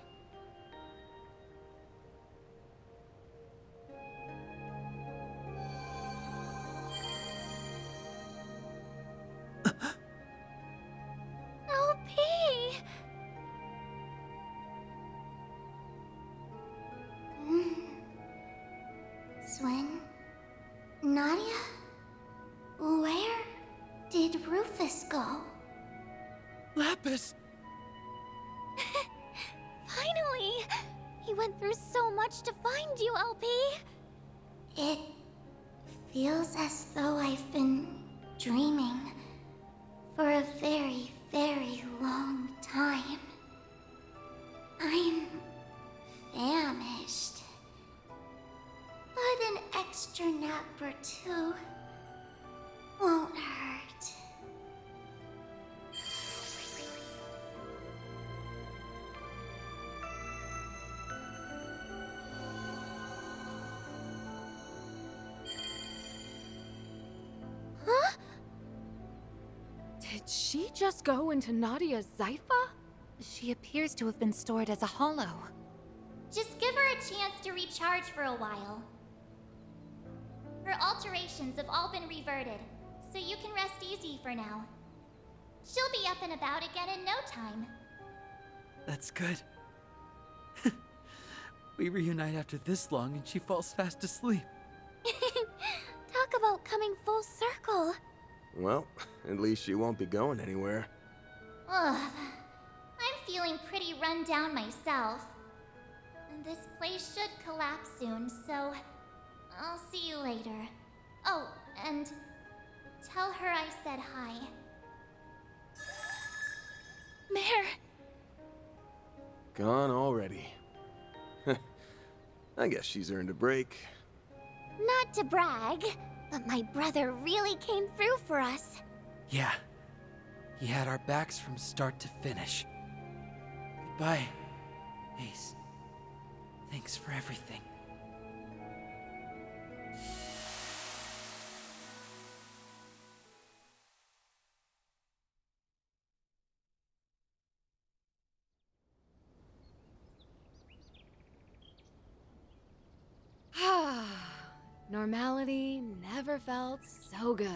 [SPEAKER 17] LP! Swin? Nadia? Where did Rufus go?
[SPEAKER 14] Lapis!
[SPEAKER 17] Finally! He went through so much to find you, LP! It feels as though I've been dreaming for a very long time. I'm famished. But an extra nap or two won't hurt.
[SPEAKER 11] Huh? Did she just go into Nadia's Zypha?
[SPEAKER 4] She appears to have been stored as a hollow.
[SPEAKER 17] Just give her a chance to recharge for a while. Her alterations have all been reverted, so you can rest easy for now. She'll be up and about again in no time.
[SPEAKER 18] That's good. We reunite after this long and she falls fast asleep.
[SPEAKER 17] Talk about coming full circle.
[SPEAKER 6] Well, at least she won't be going anywhere.
[SPEAKER 17] Ugh. I'm feeling pretty run down myself. And this place should collapse soon, so I'll see you later. Oh, and tell her I said hi.
[SPEAKER 3] Mare!
[SPEAKER 6] Gone already. I guess she's earned a break.
[SPEAKER 17] Not to brag, but my brother really came through for us.
[SPEAKER 18] Yeah. He had our backs from start to finish. Goodbye, Ace. Thanks for everything.
[SPEAKER 11] Normality never felt so good.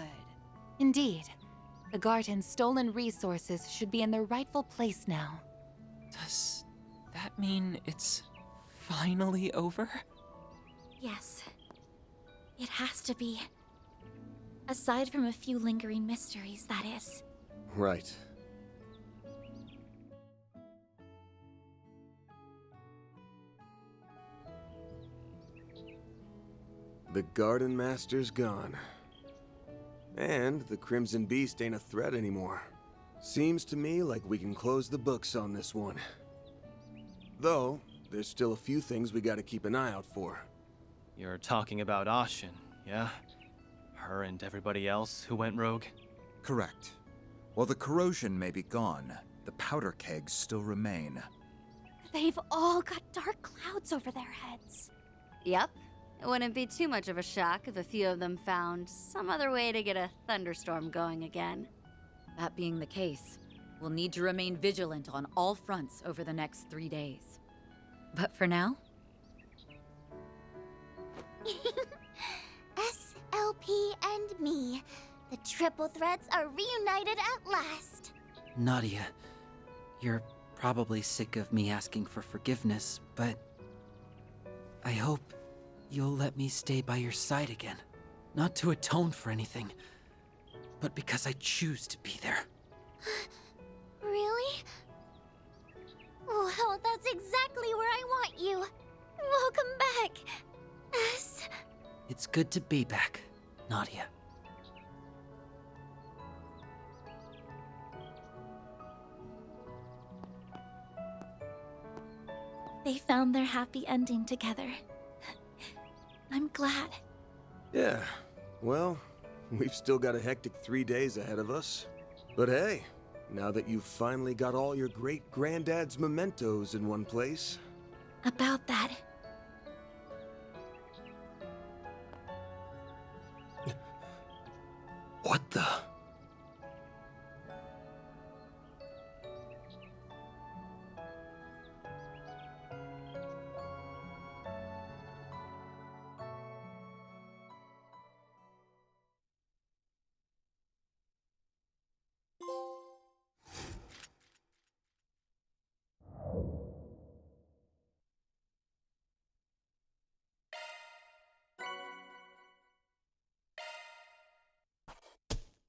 [SPEAKER 4] Indeed. The garden's stolen resources should be in their rightful place now.
[SPEAKER 13] Does that mean it's finally over?
[SPEAKER 3] Yes. It has to be. Aside from a few lingering mysteries, that is.
[SPEAKER 6] Right. The Garden Master's gone. And the Crimson Beast ain't a threat anymore. Seems to me like we can close the books on this one. Though, there's still a few things we gotta keep an eye out for.
[SPEAKER 12] You're talking about Ashin, yeah? Her and everybody else who went rogue?
[SPEAKER 9] Correct. While the corrosion may be gone, the powder kegs still remain.
[SPEAKER 3] They've all got dark clouds over their heads.
[SPEAKER 15] Yep. It wouldn't be too much of a shock if a few of them found some other way to get a thunderstorm going again.
[SPEAKER 20] That being the case, we'll need to remain vigilant on all fronts over the next 3 days. But for now...
[SPEAKER 17] SLP and me. The triple threats are reunited at last.
[SPEAKER 18] Nadia, you're probably sick of me asking for forgiveness, but I hope you'll let me stay by your side again. Not to atone for anything, but because I choose to be there.
[SPEAKER 17] Really? Well, that's exactly where I want you. Welcome back, S.
[SPEAKER 18] It's good to be back, Nadia.
[SPEAKER 3] They found their happy ending together. I'm glad.
[SPEAKER 6] Yeah, well, we've still got a hectic 3 days ahead of us. But hey, now that you've finally got all your great-granddad's mementos in one place,
[SPEAKER 3] About that.
[SPEAKER 14] What the?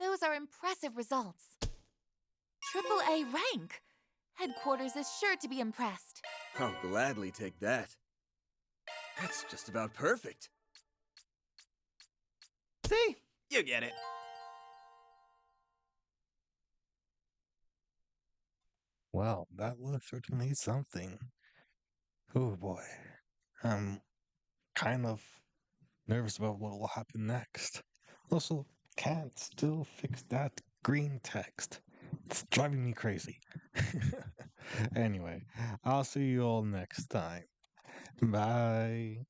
[SPEAKER 4] Those are impressive results. Triple A rank! Headquarters is sure to be impressed.
[SPEAKER 6] I'll gladly take that. That's just about perfect.
[SPEAKER 12] See? You get it.
[SPEAKER 1] Well, that was certainly something. Oh boy. I'm kind of nervous about what will happen next. Also, can't still fix that green text. It's driving me crazy. Anyway, I'll see you all next time. Bye.